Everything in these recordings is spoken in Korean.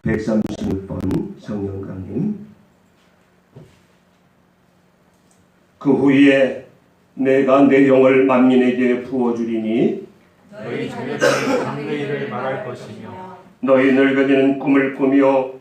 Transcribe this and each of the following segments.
136번 성령 강림. 그 후에 내가 내 영을 만민에게 부어주리니 너희 자녀들이 장래의 일을 말할 것이며 너희 늙은이는 꿈을 꾸며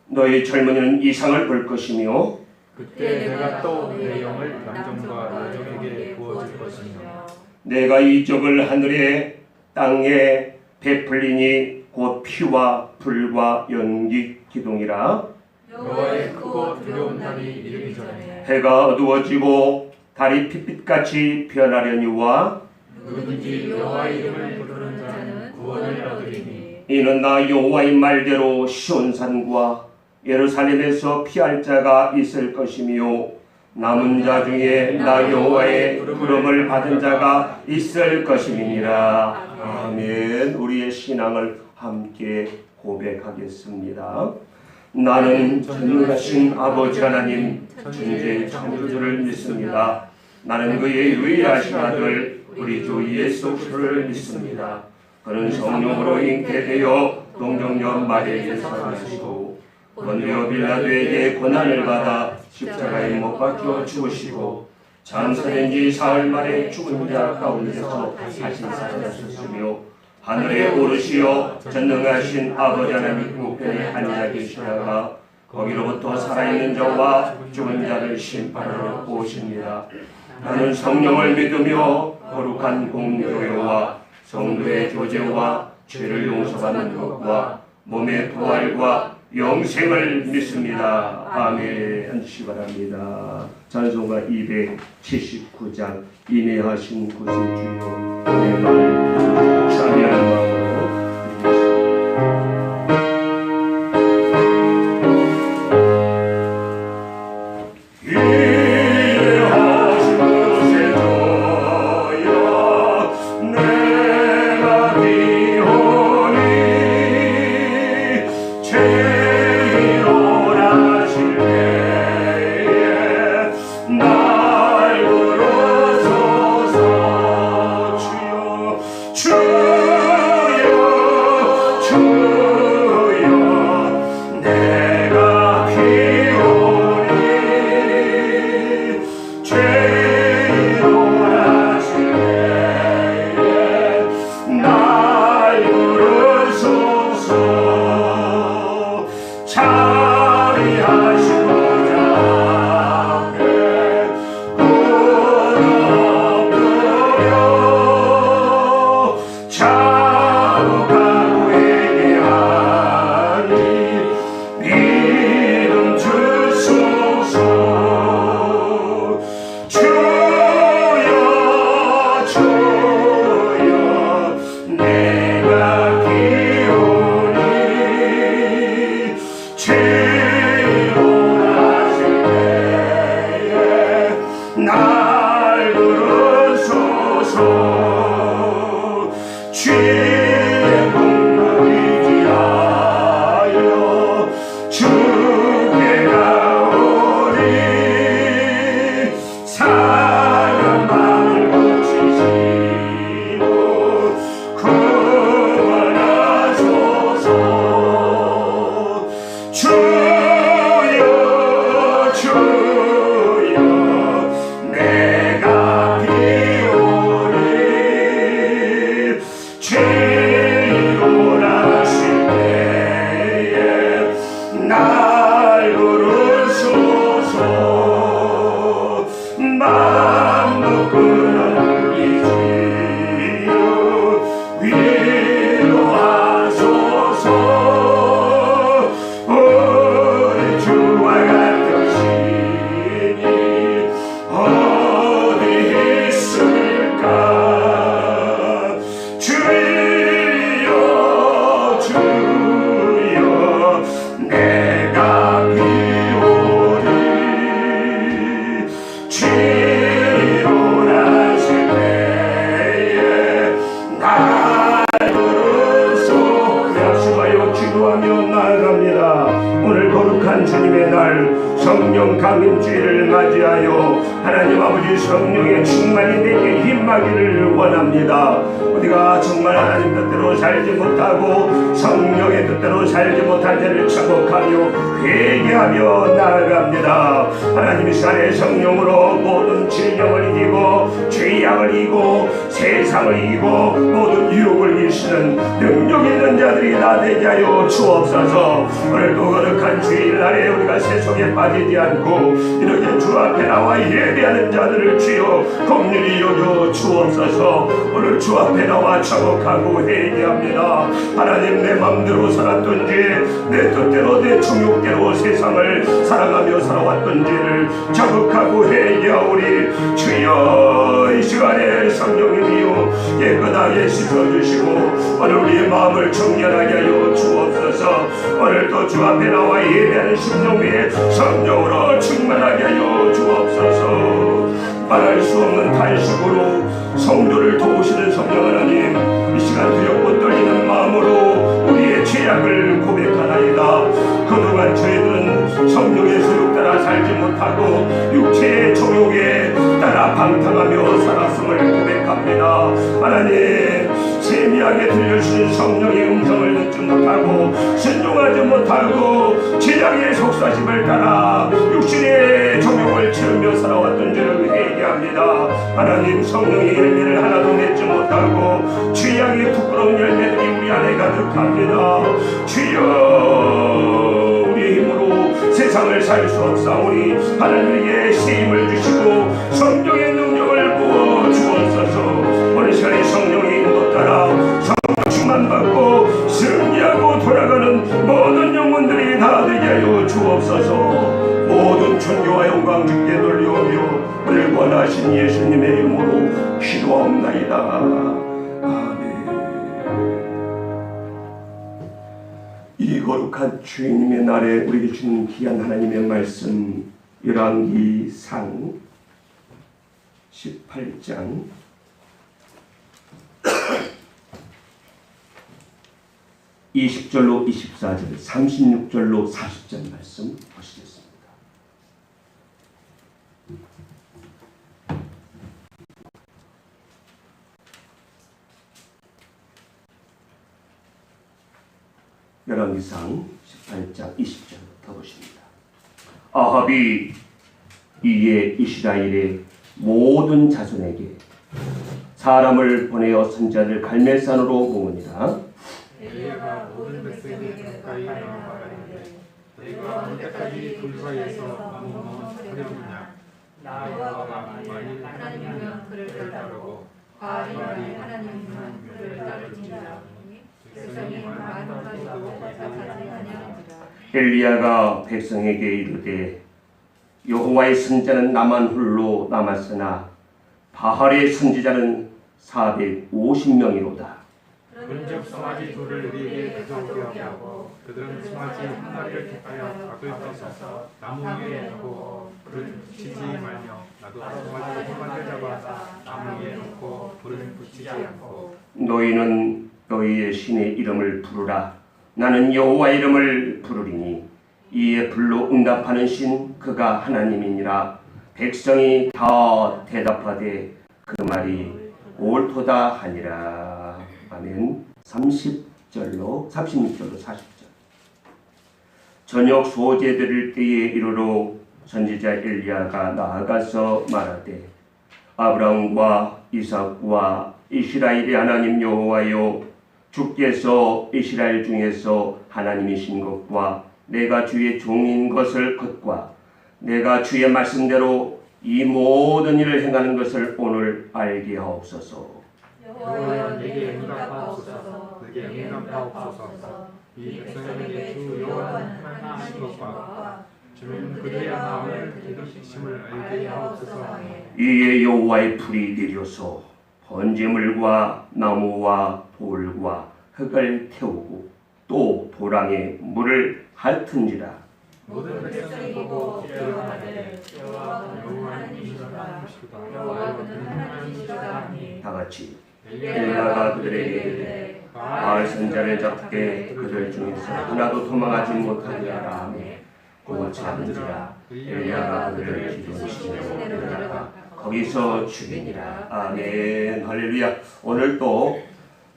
너희 젊은이는 이상을 볼 것이며 그때 내가 또 내 영을 남종과 여종에게 부어줄 것이며 내가 이적을 하늘에 땅에 베풀리니 곧 피와 불과 연기 기둥이라. 여호와의 크고 두려운 날이 이르기 전에 해가 어두워지고 달이 핏빛같이 변하려니와 누구든지 여호와의 이름을 부르는 자는 구원을 얻으리니 이는 나 여호와의 말대로 시온산과 예루살렘에서 피할 자가 있을 것이며 남은 자 중에 나 여호와의 부름을 받은 자가 있을 것임이니라. 아멘. 우리의 신앙을 함께 고백하겠습니다. 나는 전능하신 아버지 하나님 천지의 창조주를 믿습니다. 나는 그의 유일하신 아들 우리 주 예수 그리스도를 믿습니다. 그는 성령으로 잉태되어 동정녀 마리아에게서 나시고 본디오 빌라도에게 고난을 받아 십자가에 못 박혀 죽으시고 장사된 지 사흘 만에 죽은 자 가운데서 다시 살아나셨으며 하늘에 오르시어 전능하신 아버지 하나님 우편에 앉아 계시다가 거기로부터 살아있는 자와 죽은 자를 심판하러 오십니다. 나는 성령을 믿으며 거룩한 공교회와 성도의 교제와 죄를 용서받는 것과 몸의 부활과 영생을 믿습니다. 아멘. 앉으시 바랍니다. 찬송가 279장 인내하신 구세주여 내 마음을 찬양하는 마음으로 성령 강림주의를 맞이하여 하나님 아버지 성령의 충만이 내게 힘하기를 원합니다. 우리가 정말 하나님 뜻대로 살지 못하고 성령의 뜻대로 살지 못하고 못한 자를 자복하며 회개하며 나아갑니다. 하나님 이 시간에 성령으로 모든 질병을 이기고 죄악을 이기고 세상을 이기고 모든 유혹을 이기시는 능력 있는 자들이 다 되게 하여 주옵소서. 오늘도 거룩한 주일날에 우리가 세속에 빠지지 않고 이렇게 주 앞에 나와 예배하는 자들을 주여 긍휼히 여겨 주옵소서. 오늘 주 앞에 나와 자복하고 회개합니다. 하나님, 내 맘대로 살았던 죄, 내 뜻대로 내 정욕대로 세상을 살아가며 살아왔던지를 자복하고 회개하오니 주여 이 시간에 성령님이여 깨끗하게 씻어주시고 오늘 우리의 마음을 정결하게 하여 주옵소서. 오늘도 주 앞에 나와 예배하는 심령 위에 성령으로 충만하게 하여 주옵소서. 말할 수 없는 탄식으로 성도를 도우시는 성령 하나님, 이 시간 두렵고 떨리는 마음으로 우리의 죄악을 고백하나이다. 그동안 저희들은 성령의 소욕 따라 살지 못하고 육체의 정욕에 따라 방탕하며 살았음을 고백합니다. 하나님, 세미하게 들려주신 성령의 음성을 듣지 못하고 순종하지 못하고 제약의 속사심을 따라 육신의 정욕을 채우며 살아왔던 죄를 회개합니다. 하나님, 성령의 열매를 하나도 맺지 못하고 죄악의 부끄러운 열매들이 우리 안에 가득합니다. 주여, 우리의 힘으로 세상을 살 수 없사오니 하나님에게 세임을 주시고 성령의 능력을 부어 주옵소서. 어느 시간에 성령의 인도 따라 성령 충만 받고 승리하고 돌아가는 모든 영혼들이 다 되게 하여 주옵소서. 모든 존귀와 영광 주께 돌려오며 오늘 권하신 예수님의 이름으로 기도하옵나이다. 아멘. 이 거룩한 주님의 날에 우리에게 주는 귀한 하나님의 말씀, 열왕기상 18장 20절로 24절, 36절로 40절 말씀 보시겠습니다. 열왕기상 18장 20절부터 보십니다. 아합이 이에 이스라엘의 모든 자손에게 사람을 보내어 선지자를 갈멜산으로 모으니라. 엘리야가 모든 백성에게 가까이 나와 말하되 너희가 언제까지 둘 사이에서 머뭇머뭇하려느냐. 여호와가 만일 하나님이면 그를 따르고 바알이 하나님이면 그를 따를지니라. 백성이 많은 가지고 자타지 아니하니라. 엘리야가 백성에게 이르되 여호와의 선지자는 나만 홀로 남았으나 바알의 선지자는 450명이로다. 본즉 송아지 둘을 우리에게 가져오게 하고 그들은 송아지 한 마리를 택하여 각을 떠서 나무 위에 놓고 불을 붙이지 말며 나도 송아지 한 마리를 잡아 나무 위에 놓고 불을 붙이지 않고 너희는 너희의 신의 이름을 부르라. 나는 여호와 이름을 부르리니 이에 불로 응답하는 신 그가 하나님이니라. 백성이 다 대답하되 그 말이 옳도다 하니라. 아멘. 36절로 40절. 저녁 소제 드릴 때에 이르러 선지자 엘리야가 나아가서 말하되 아브라함과 이삭과 이스라엘의 하나님 여호와여, 주께서 이스라엘 중에서 하나님이신 것과 내가 주의 종인 것을 것과 내가 주의 말씀대로 이 모든 일을 행하는 것을 오늘 알게 하옵소서. 여호와여, 내게 응답하옵소서. 내게 응답하옵소서. 이 백성에게 주 여호와는 하나님이신 것과 주는 그들의 마음을 기도심을 알게 하옵소서. 이에 여호와의 불이 내려서 번제물과 나무와 돌과 흙을 태우고 또 도랑에 물을 핥은지라. 모든 백성이 보고 기도하되 여호와는 하나님이시다. 여호와는 하나님이시다 하니 다 같이 엘리야가 그들에게 이르되 바알 선지자를 잡게 그들 중에서 하나도 도망하지 못하게 하라 하매 곧 잡은지라. 엘리야가 그들을 기도시키며 데려다가 거기서 죽이니라. 아멘. 할렐루야. 오늘 또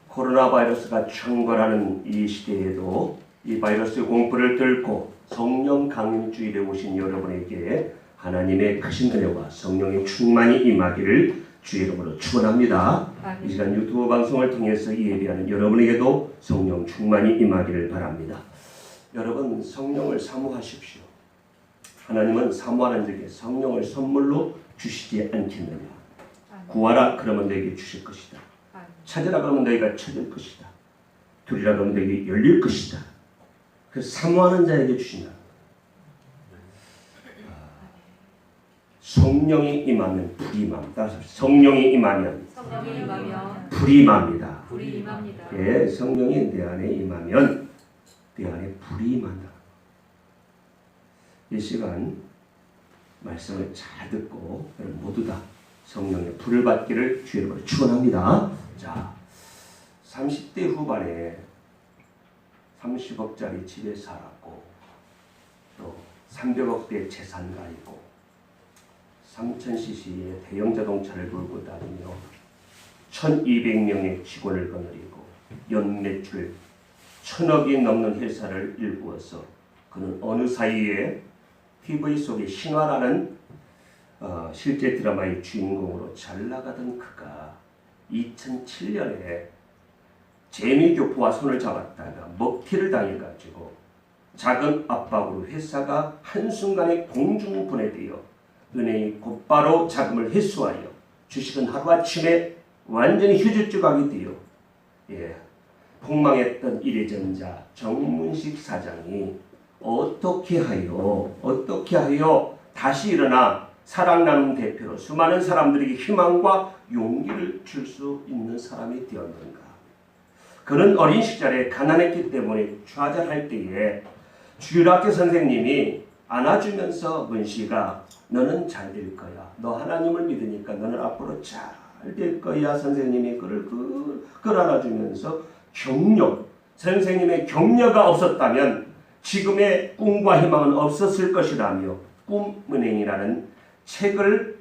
코로나 바이러스가 창궐하는 이 시대에도 이 바이러스 공포를 뚫고 성령 강림주일에 오신 여러분에게 하나님의 크신 은혜와 성령의 충만이 임하기를 주의 이름으로 축원합니다. 이 시간 유튜브 방송을 통해서 이 예배하는 여러분에게도 성령 충만이 임하기를 바랍니다. 여러분 성령을 사모하십시오. 하나님은 사모하는 자에게 성령을 선물로 주시지 않겠느냐. 구하라 그러면 너에게 주실 것이다. 찾으라 그러면 너희가 찾을 것이다. 두리라 그러면 너에게 열릴 것이다. 그래서 사모하는 자에게 주신다. 성령이 임하면 불이 임합니다. 성령이 임하면 불이 임합니다. 예, 성령이 내 안에 임하면 내 안에 불이 임한다. 이 시간 말씀을 잘 듣고 여러분 모두 다 성령의 불을 받기를 주의 이름으로 축원합니다. 자, 30대 후반에 30억짜리 집에 살았고 또 300억대 재산가 있고 3000cc의 대형 자동차를 몰고 다니며 1200명의 직원을 거느리고 연매출 1000억이 넘는 회사를 일구어서 그는 어느 사이에 TV 속의 신화라는 실제 드라마의 주인공으로 잘 나가던 그가 2007년에 재미교포와 손을 잡았다가 먹튀를 당해가지고 작은 압박으로 회사가 한순간에 공중분해되어 은행이 곧바로 자금을 회수하여 주식은 하루아침에 완전히 휴지조각이 되어 폭망했던 이래전자 정문식 사장이 어떻게 하여 다시 일어나 사랑 나눔 대표로 수많은 사람들에게 희망과 용기를 줄 수 있는 사람이 되었는가. 그는 어린 시절에 가난했기 때문에 좌절할 때에 주일학교 선생님이 안아주면서 문씨가 너는 잘 될 거야. 너 하나님을 믿으니까 너는 앞으로 잘 될 거야. 선생님이 그를 안아주면서 격려. 선생님의 격려가 없었다면 지금의 꿈과 희망은 없었을 것이라며 꿈은행이라는 책을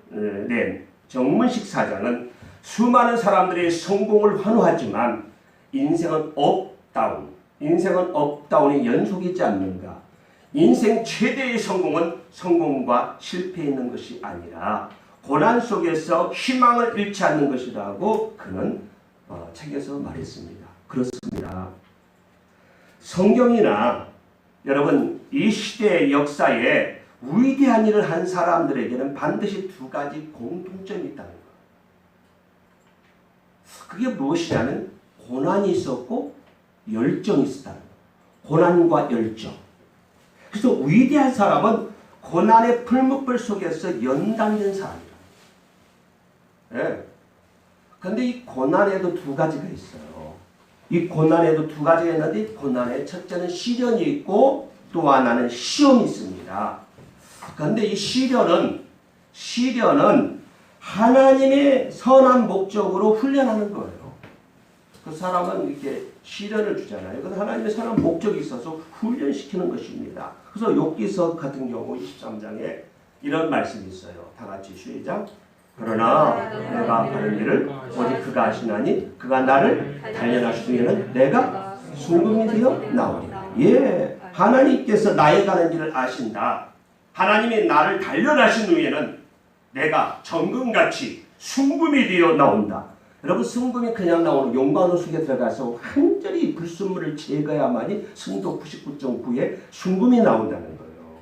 낸 정문식 사장은 수많은 사람들의 성공을 환호하지만 인생은 업다운의 연속이지 않는가. 인생 최대의 성공은 성공과 실패에 있는 것이 아니라 고난 속에서 희망을 잃지 않는 것이라고 그는 책에서 말했습니다. 그렇습니다. 성경이나 여러분 이 시대의 역사에 위대한 일을 한 사람들에게는 반드시 두 가지 공통점이 있다는 거예요. 그게 무엇이냐면 고난이 있었고 열정이 있었다는 거예요. 고난과 열정. 그래서 위대한 사람은 고난의 풀무불 속에서 연단된 사람이에요. 예. 근데 이 고난에도 두 가지가 있어요. 이 고난에도 두 가지가 있는데 고난의 첫째는 시련이 있고 또 하나는 시험이 있습니다. 그런데 이 시련은 하나님의 선한 목적으로 훈련하는 거예요. 그 사람은 이렇게 시련을 주잖아요. 그래서 하나님의 선한 목적이 있어서 훈련시키는 것입니다. 그래서 욥기서 같은 경우 23장에 이런 말씀이 있어요. 다 같이 시작. 그러나 내가 하는 일을 오직 그가 하시나니 그가 나를 단련하시기에는 내가 순금이 되어 나오리라. 예, 하나님께서 나의 가는 길을 아신다. 하나님이 나를 단련하신 후에는 내가 정금같이 순금이 되어 나온다. 여러분 순금이 그냥 나오는 용광로 속에 들어가서 한절히 불순물을 제거해야만이 순도 99.9에 순금이 나온다는 거예요.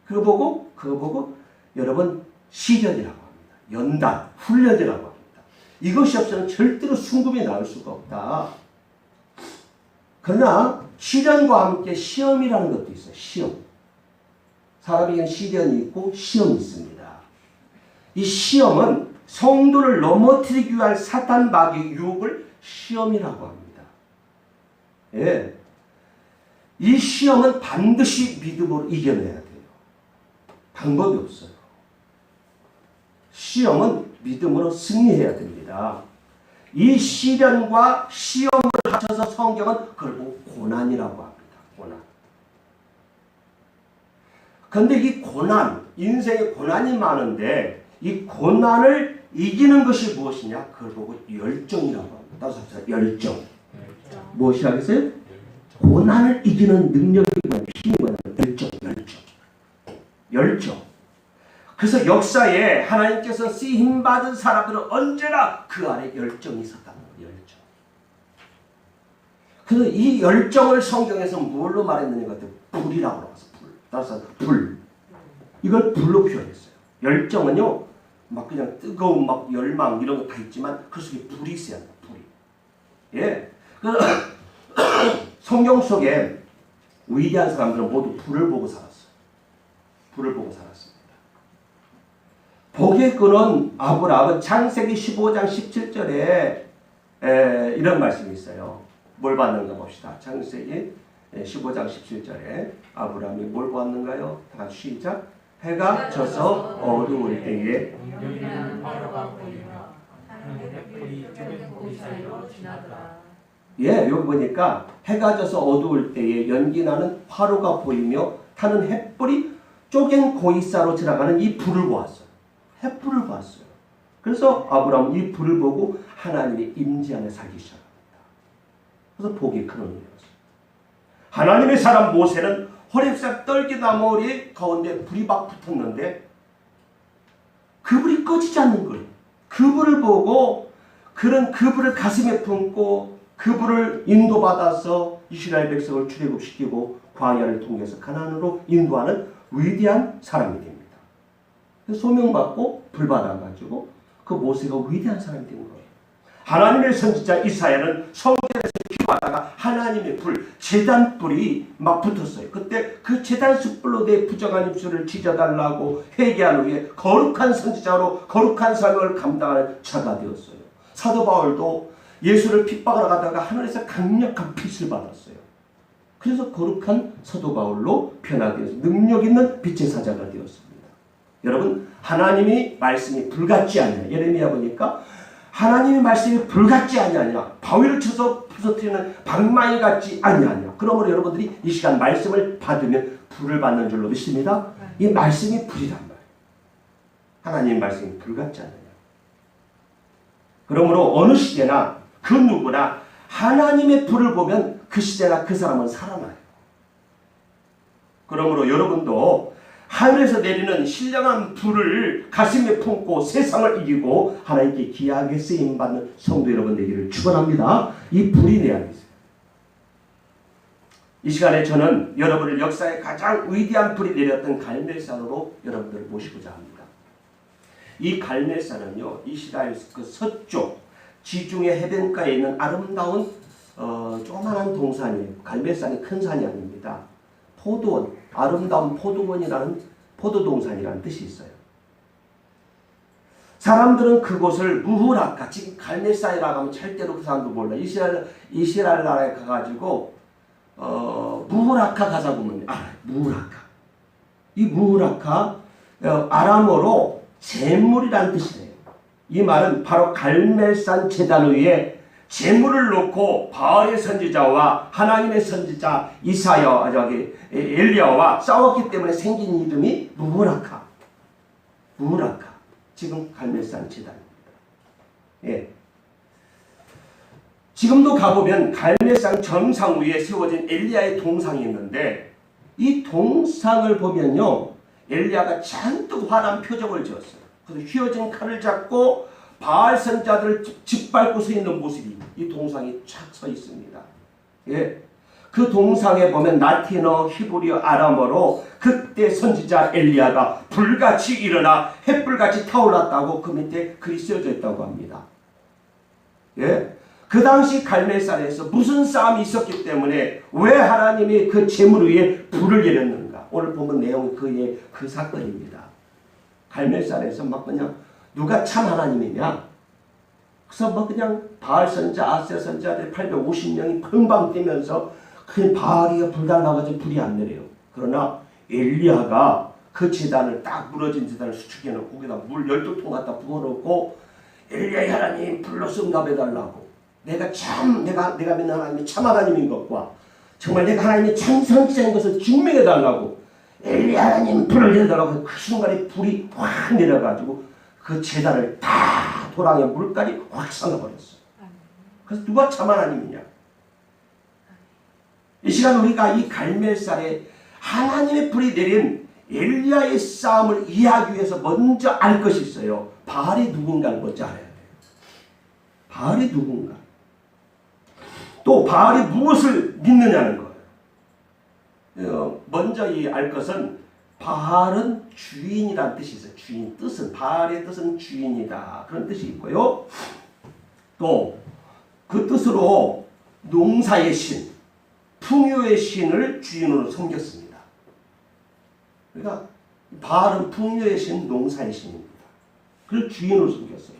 그거 보고 여러분 시련이라고 합니다. 연단, 훈련이라고 합니다. 이것이 없으면 절대로 순금이 나올 수가 없다. 그러나 시련과 함께 시험이라는 것도 있어요. 시험. 사람에게는 시련이 있고 시험이 있습니다. 이 시험은 성도를 넘어뜨리기 위한 사탄 마귀의 유혹을 시험이라고 합니다. 예. 이 시험은 반드시 믿음으로 이겨내야 돼요. 방법이 없어요. 시험은 믿음으로 승리해야 됩니다. 이 시련과 시험을 합쳐서 성경은 그걸 보고 고난이라고 합니다. 고난. 그런데 이 고난, 인생에 고난이 많은데 이 고난을 이기는 것이 무엇이냐? 그걸 보고 열정이라고 합니다. 열정. 무엇이 하겠어요? 고난을 이기는 능력이 뭐냐면 힘이 뭐냐면 열정. 그래서 역사에 하나님께서 쓰임받은 사람들은 언제나 그 안에 열정이 있었다는 거예요. 열정. 그래서 이 열정을 성경에서 뭘로 말했느냐 같아요. 불이라고 나와서 따라서 불. 이걸 불로 표현했어요. 열정은요, 막 그냥 뜨거운 막 열망 이런 거 다 있지만 그 속에 불이 있어야 합니다. 불이. 예. 그래서 성경 속에 위대한 사람들은 모두 불을 보고 살았어요. 불을 보고 살았습니다. 복의 끈은 아브라함은 창세기 15장 17절에 이런 말씀이 있어요. 뭘 받는가 봅시다. 창세기 15장 17절에 아브라함이 뭘 보았는가요? 다 같이 시작. 해가 져서 어두울 때에 연기나는 파도가 보이며 하는 햇불이 쪼갠 고기 사이로 지나더라. 예, 여기 보니까 해가 져서 어두울 때에 연기나는 화로가 보이며 타는 햇불이 쪼갠 고이사로 지나가는 이 불을 보았어요. 햇불을 보았어요. 그래서 아브라함은 이 불을 보고 하나님의 임재 안에 살기 시작합니다. 그래서 복이 큰 은혜였어요. 하나님의 사람 모세는 호렙산 떨기나무리 가운데 불이 막 붙었는데 그 불이 꺼지지 않는 거예요. 그 불을 보고 그런 그 불을 가슴에 품고 그 불을 인도받아서 이스라엘 백성을 출애굽시키고 광야를 통해서 가나안으로 인도하는 위대한 사람이 됩니다. 소명받고 불 받아가지고 그 모세가 위대한 사람이 된 거예요. 하나님의 선지자 이사야는 성전에서 기도하다가 하나님의 불, 제단불이 막 붙었어요. 그때 그 제단 숯불로 내 부정한 입술을 찢어달라고 회개한 후에 거룩한 선지자로 거룩한 삶을 감당하는 자가 되었어요. 사도 바울도 예수를 핍박하러 가다가 하늘에서 강력한 빛을 받았어요. 그래서 거룩한 사도 바울로 변화되어서 능력 있는 빛의 사자가 되었습니다. 여러분, 하나님이 말씀이 불같지 않냐. 예레미야 보니까 하나님의 말씀이 불같지 않냐. 바위를 쳐서 부서뜨리는 방망이 같지 않냐. 그러므로 여러분들이 이 시간 말씀을 받으면 불을 받는 줄로 믿습니다. 이 말씀이 불이란 말이에요. 하나님의 말씀이 불같지 않느냐. 그러므로 어느 시대나 그 누구나 하나님의 불을 보면 그 시대나 그 사람은 살아나요. 그러므로 여러분도 하늘에서 내리는 신령한 불을 가슴에 품고 세상을 이기고 하나님께 귀하게 쓰임받는 성도 여러분 되기를 축원합니다. 이 불이 내 안에 있어요. 이 시간에 저는 여러분을 역사에 가장 위대한 불이 내렸던 갈멜산으로 여러분들을 모시고자 합니다. 이 갈멜산은요, 이스라엘 그 서쪽 지중해 해변가에 있는 아름다운 조그만한 동산이에요. 갈멜산이 큰 산이 아닙니다. 포도원, 아름다운 포도원이라는 포도동산이라는 뜻이 있어요. 사람들은 그곳을 무후라카, 지금 갈멜산이라고 하면 절대로 그 사람도 몰라. 이스라엘 나라에 가가지고 무후라카 가자고 하면 알아요. 무후라카. 이 무후라카 아람어로 재물이라는 뜻이래요. 이 말은 바로 갈멜산 제단 위에 재물을 놓고 바알의 선지자와 하나님의 선지자 이사야, 엘리야와 싸웠기 때문에 생긴 이름이 무후라카. 무후라카. 지금 갈멜산 제단입니다. 예. 지금도 가보면 갈멜산 정상 위에 세워진 엘리야의 동상이 있는데 이 동상을 보면요, 엘리야가 잔뜩 화난 표정을 지었어요. 그래서 휘어진 칼을 잡고 바알 선자들을 짓밟고 서 있는 모습이 이 동상에 쫙 서 있습니다. 예. 그 동상에 보면 라틴어, 히브리어, 아람어로 그때 선지자 엘리야가 불같이 일어나 햇불같이 타올랐다고 그 밑에 글이 쓰여져 있다고 합니다. 예. 그 당시 갈멜산에서 무슨 싸움이 있었기 때문에 왜 하나님이 그 재물 위에 불을 내렸는가? 오늘 보면 내용이 그 사건입니다. 갈멜산에서 막 그냥 누가 참 하나님이냐? 그래서 뭐 그냥 바알 선자, 아세 선자들 850명이 펑방 뛰면서 그 바알이가 불달라가지고 불이 안 내려요. 그러나 엘리야가 그 제단을 딱 무너진 제단을 수축해 놓고 거기다 물 12통 갖다 부어놓고 엘리야의 하나님 불로 응답해달라고. 내가 믿는 하나님이 참 하나님인 것과 정말 내가 하나님이 참 선지자인 것을 증명해달라고 엘리야 하나님 불을 내려달라고 그 순간에 불이 확 내려가지고 그 제단을 다 도랑에 물깔이 확 쏟아버렸어요. 그래서 누가 참 하나님이냐? 이 시간 우리가 이 갈멜산에 하나님의 불이 내린 엘리야의 싸움을 이해하기 위해서 먼저 알 것이 있어요. 바알이 누군가를 먼저 알아야 돼요. 바알이 누군가. 또 바알이 무엇을 믿느냐는 거예요. 먼저 알 것은 바알은 주인이라는 뜻이 있어요. 주인 뜻은 바알의 뜻은 주인이다. 그런 뜻이 있고요. 또 그 뜻으로 농사의 신, 풍요의 신을 주인으로 섬겼습니다. 그러니까 바알은 풍요의 신, 농사의 신입니다. 그걸 주인으로 섬겼어요.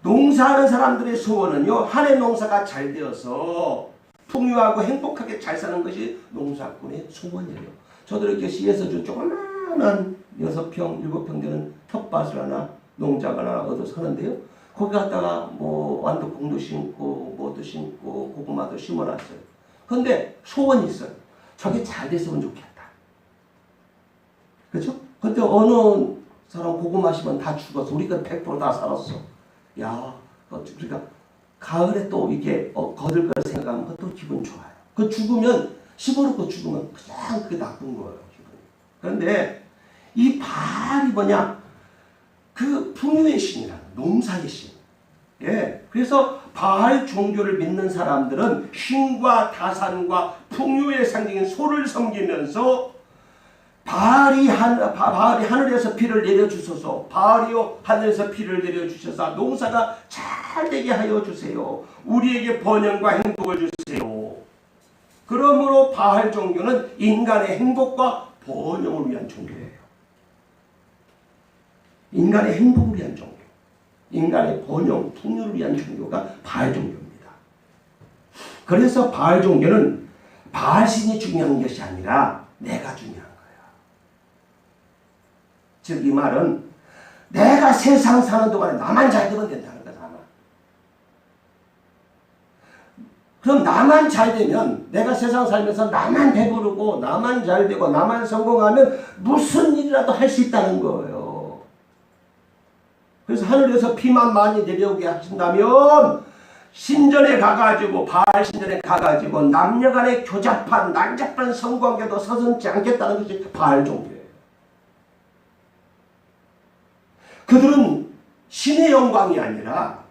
농사하는 사람들의 소원은요, 한 해 농사가 잘 되어서 풍요하고 행복하게 잘 사는 것이 농사꾼의 소원이에요. 저도 이렇게 시에서 준 조그마한 6평, 7평 되는 텃밭을 하나 농작을 하나 얻어서 하는데요. 거기 갖다가 뭐 완두콩도 심고 뭐도 심고 고구마도 심어놨어요. 그런데 소원이 있어요. 저게 잘 됐으면 좋겠다. 그렇죠? 근데 어느 사람 고구마 심으면 다 죽어서 우리가 100%다 살았어. 야, 그러니까 가을에 또 이게 거들 걸 생각하면 그것도 기분 좋아요. 그 죽으면 시버럽고 죽으면 그냥 그게 나쁜 거예요. 기분이. 그런데 이 바알이 뭐냐? 그 풍요의 신이라는 농사의 신. 예, 그래서 바알 종교를 믿는 사람들은 쉼과 다산과 풍요의 상징인 소를 섬기면서 바알이 하늘에서 비를 내려주소서. 바알이요 하늘에서 비를 내려주셔서 농사가 잘 되게 하여 주세요. 우리에게 번영과 행복을 주세요. 그러므로 바알 종교는 인간의 행복과 번영을 위한 종교예요. 인간의 행복을 위한 종교. 인간의 번영, 풍요를 위한 종교가 바알 종교입니다. 그래서 바알 종교는 바알 신이 중요한 것이 아니라 내가 중요한 거예요. 즉 이 말은 내가 세상 사는 동안에 나만 잘 되면 된다는 거야. 나만. 그럼 나만 잘 되면 내가 세상 살면서 나만 배부르고 나만 잘 되고 나만 성공하면 무슨 일이라도 할 수 있다는 거예요. 그래서 하늘에서 비만 많이 내려오게 하신다면 신전에 가가지고 바알 신전에 가가지고 남녀간의 교잡한 난잡한 성관계도 서슴지 않겠다는 것이 바알 종교예요. 그들은 신의 영광이 아니라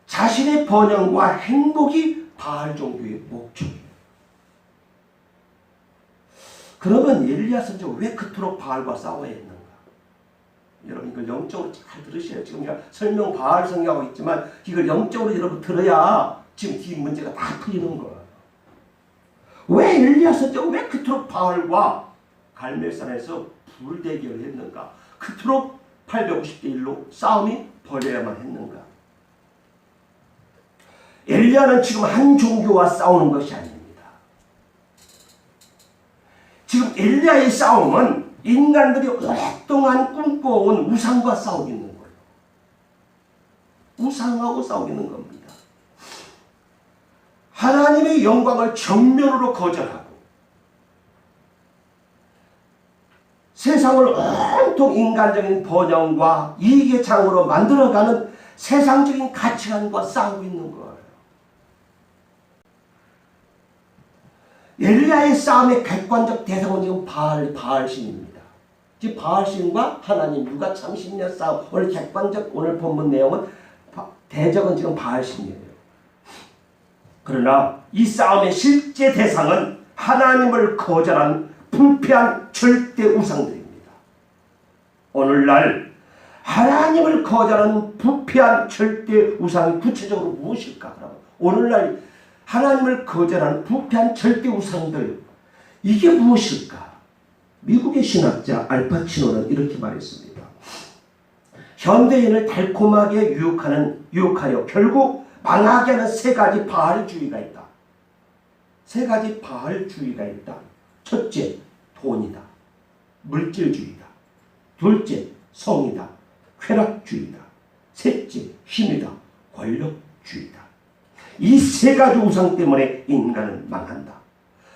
자신의 번영과 행복이 바알 종교의 목적이에요. 그러면 엘리야 선지자가 왜 그토록 바알과 싸워야 했는가? 여러분 이걸 영적으로 잘 들으셔야 지금 제가 설명 바알 성경하고 있지만 이걸 영적으로 여러분 들어야 지금 이 문제가 다 풀리는 거예요. 왜 엘리야 선지자가 왜 그토록 바알과 갈멜산에서 불대결을 했는가? 그토록 850대 1로 싸움이 벌여야만 했는가? 엘리야는 지금 한 종교와 싸우는 것이 아닙니다. 지금 엘리야의 싸움은 인간들이 오랫동안 꿈꿔온 우상과 싸우고 있는 거예요. 우상하고 싸우고 있는 겁니다. 하나님의 영광을 정면으로 거절하고 세상을 온통 인간적인 번영과 이익의 장으로 만들어가는 세상적인 가치관과 싸우고 있는 거예요. 엘리야의 싸움의 객관적 대상은 지금 바알신입니다. 즉 바알신과 하나님 누가 참신냐 싸움. 오늘 객관적 오늘 본문 내용은 대적은 지금 바알신이에요. 그러나 이 싸움의 실제 대상은 하나님을 거절한 불패한 절대 우상들입니다. 오늘날 하나님을 거절하는 부패한 절대 우상이 구체적으로 무엇일까? 오늘날 하나님을 거절하는 부패한 절대 우상들, 이게 무엇일까? 미국의 신학자 알파치노는 이렇게 말했습니다. 현대인을 달콤하게 유혹하여 결국 망하게 하는 세 가지 바알주의가 있다. 세 가지 바알주의가 있다. 첫째, 돈이다. 물질주의다. 둘째, 성이다. 쾌락주의다. 셋째, 힘이다. 권력주의다. 이 세 가지 우상 때문에 인간은 망한다.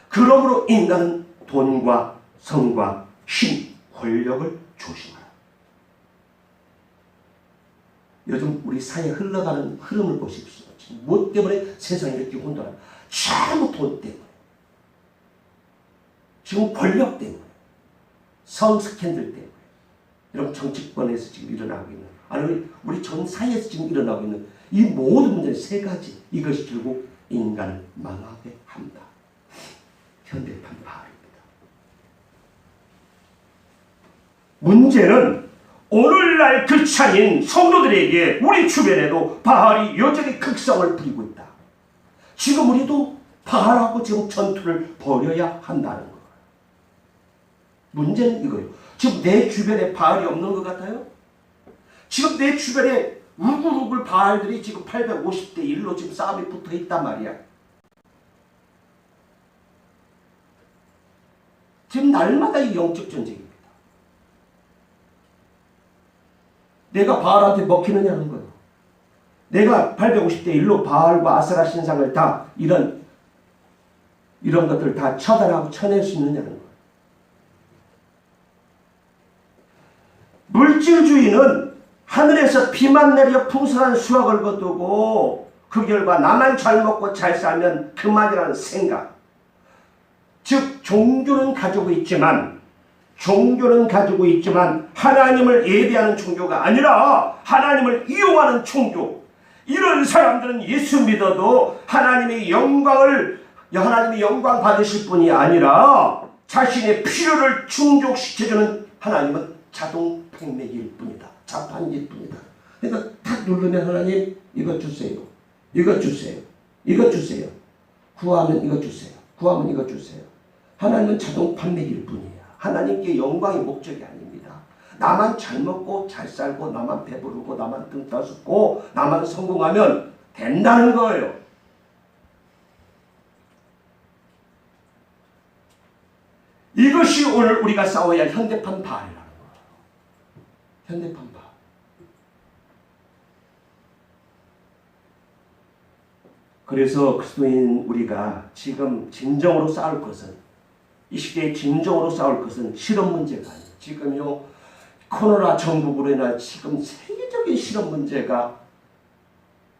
그러므로 인간은 돈과 성과 힘, 권력을 조심하라. 요즘 우리 사회에 흘러가는 흐름을 보십시오. 지금 무엇 때문에 세상이 이렇게 혼돈하나? 전부 돈 때문에. 지금 권력 때문에, 성 스캔들 때문에, 이런 정치권에서 지금 일어나고 있는, 아니 우리 전 사회에서 지금 일어나고 있는 이 모든 문제 세 가지, 이것이 결국 인간을 망하게 한다. 현대판 바알입니다. 문제는 오늘날 크리스찬인 성도들에게 우리 주변에도 바알이 여전히 극성을 부리고 있다. 지금 우리도 바알하고 지금 전투를 벌여야 한다는 거예요. 문제는 이거예요. 지금 내 주변에 바알이 없는 것 같아요? 지금 내 주변에 우글우글 바알들이 지금 850대 1로 지금 싸움이 붙어 있단 말이야. 지금 날마다 이 영적 전쟁입니다. 내가 바알한테 먹히느냐는 거예요. 내가 850대 1로 바알과 아세라 신상을 다 이런 것들 다 처단하고 쳐낼 수 있느냐는 거예요. 물질주의는 하늘에서 비만 내려 풍성한 수확을 거두고 그 결과 나만 잘 먹고 잘 살면 그만이라는 생각. 즉 종교는 가지고 있지만 하나님을 예배하는 종교가 아니라 하나님을 이용하는 종교. 이런 사람들은 예수 믿어도 하나님의 영광 받으실 분이 아니라 자신의 필요를 충족시켜주는 하나님은 자동 팽맥일 뿐이다. 자판기일 뿐이다. 그러니까 탁 누르면 하나님 이거 주세요. 이거 주세요. 이거 주세요. 구하면 이거 주세요. 구하면 이거 주세요. 하나님은 자동 판매기일 뿐이에요. 하나님께 영광이 목적이 아닙니다. 나만 잘 먹고 잘 살고 나만 배부르고 나만 등 따숩고 나만 성공하면 된다는 거예요. 이것이 오늘 우리가 싸워야 할 현대판 바알이라는 거예요. 현대판 바알. 그래서 그리스도인 우리가 지금 진정으로 싸울 것은, 이 시대에 진정으로 싸울 것은 실업 문제가 아니에요. 지금요 코로나 전국으로 인한 지금 세계적인 실업 문제가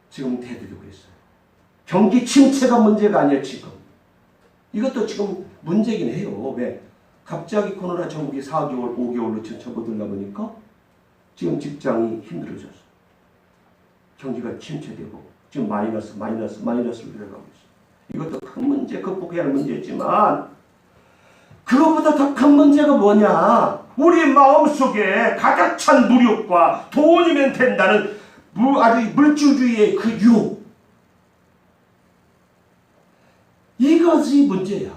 지금 대두되고 있어요. 경기 침체가 문제가 아니에요. 지금 이것도 지금 문제긴 해요. 왜? 갑자기 코로나 전국이 4개월 5개월로 지금 접어들다 보니까 지금 직장이 힘들어졌어. 경기가 침체되고 지금 마이너스로 들어가고 있어. 이것도 큰 문제, 극복해야 할 문제지만 그것보다 더 큰 문제가 뭐냐? 우리 마음속에 가득 찬 무력과 돈이면 된다는 아주 물질주의의 그 유혹. 이것이 문제야.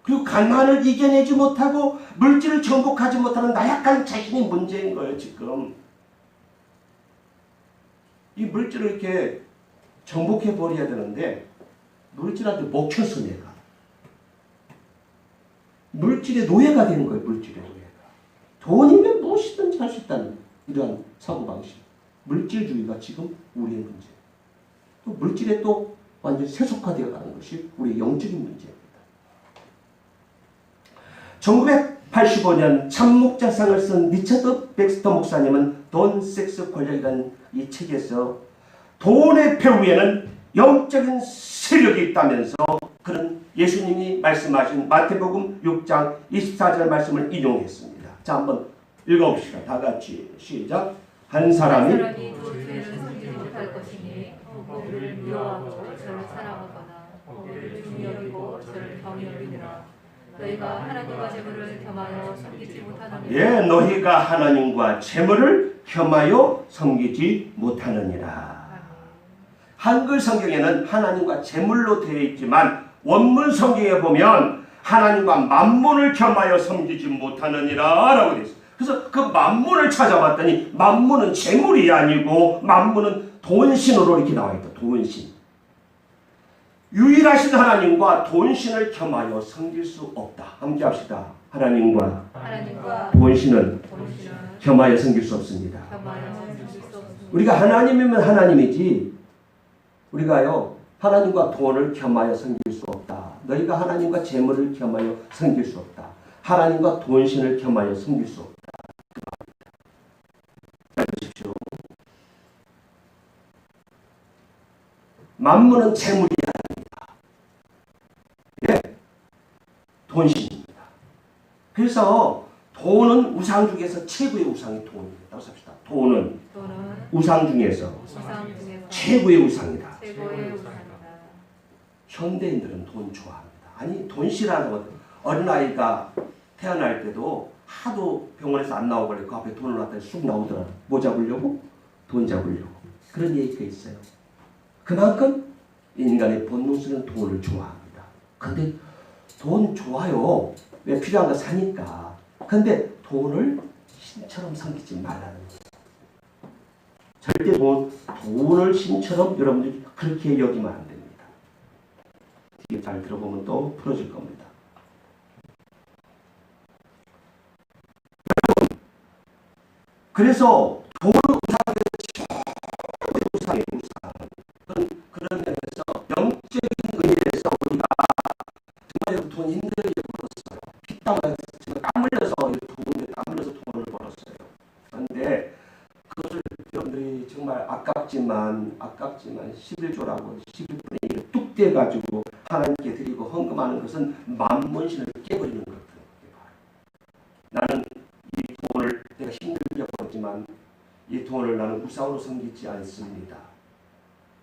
그리고 가난을 이겨내지 못하고 물질을 정복하지 못하는 나약한 자신이 문제인 거예요. 지금 이 물질을 이렇게 정복해 버려야 되는데 물질한테 먹혔어. 내가 물질의 노예가 되는 거예요. 물질의 노예가. 돈이면 무엇이든지 할 수 있다는 이러한 사고방식. 물질주의가 지금 우리의 문제. 또 물질에 또 완전히 세속화되어 가는 것이 우리의 영적인 문제입니다. 1985년 참목자상을 쓴 리처드 백스터 목사님은 돈, 섹스, 권력이라는 이 책에서 돈의 배후에는 영적인 세력이 있다면서 그런 예수님이 말씀하신 마태복음 6장 24절 말씀을 인용했습니다. 자, 한번 읽어봅시다. 다 같이 시작. 한 사람이 죄를 숨기지 못할 것이니 그를 미워하고 저를 사랑하거나 그를 중여기고 저를 경히 여기느라 너희가 하나님과 재물을 겸하여 섬기지 못하느니라. 예, 너희가 하나님과 재물을 겸하여 섬기지 못하느니라. 한글 성경에는 하나님과 재물로 되어 있지만 원문 성경에 보면 하나님과 만문을 겸하여 섬기지 못하느니라 라고 되어 있어요. 그래서 그 만문을 찾아봤더니 만문은 재물이 아니고 만문은 돈신으로 이렇게 나와 있다. 돈신. 유일하신 하나님과 돈신을 겸하여 섬길 수 없다. 함께 합시다. 하나님과 돈신을 겸하여 섬길 수 없습니다. 우리가 하나님이면 하나님이지 우리가요 하나님과 돈을 겸하여 섬길 수 없다. 너희가 하나님과 재물을 겸하여 섬길 수 없다. 하나님과 돈신을 겸하여 섬길 수 없다. 보십시오. 만물은 재물이 아닙니다. 예, 돈신입니다. 그래서 돈은 우상 중에서 최고의 우상이 돈이다. 삽시다. 돈은 우상 중에서 최고의 우상이다. 최고의 우상이다. 현대인들은 돈 좋아합니다. 아니 돈 싫어하는 건 어린아이가 태어날 때도 하도 병원에서 안 나오고 그 앞에 돈을 놨더니 쑥 나오더라. 뭐 잡으려고? 돈 잡으려고. 그런 얘기가 있어요. 그만큼 인간의 본능스러운 돈을 좋아합니다. 근데 돈 좋아요. 왜 필요한 거 사니까. 근데 돈을 신처럼 섬기지 말라는 거예요. 절대 돈을 신처럼 여러분들이 그렇게 여기면 안 됩니다. 뒤에 잘 들어보면 또 풀어질 겁니다. 그래서 돈을 우상의 우상. 그런 면에서 영적인 의미에서 우리가 정말 돈 힘들게 벌었어요. 피땀 흘려서 땀 흘려서 돈을 벌었어요. 그런데 그것을 여러분들이 정말 아깝지만 11조라고 11분의 1을 뚝 떼가지고 하나님께 드리고 헌금하는 것은 만문신을 깨버리는 거예요. 나는 이 돈을 내가 힘들게 벌었지만 이 돈을 나는 우상으로 섬기지 않습니다.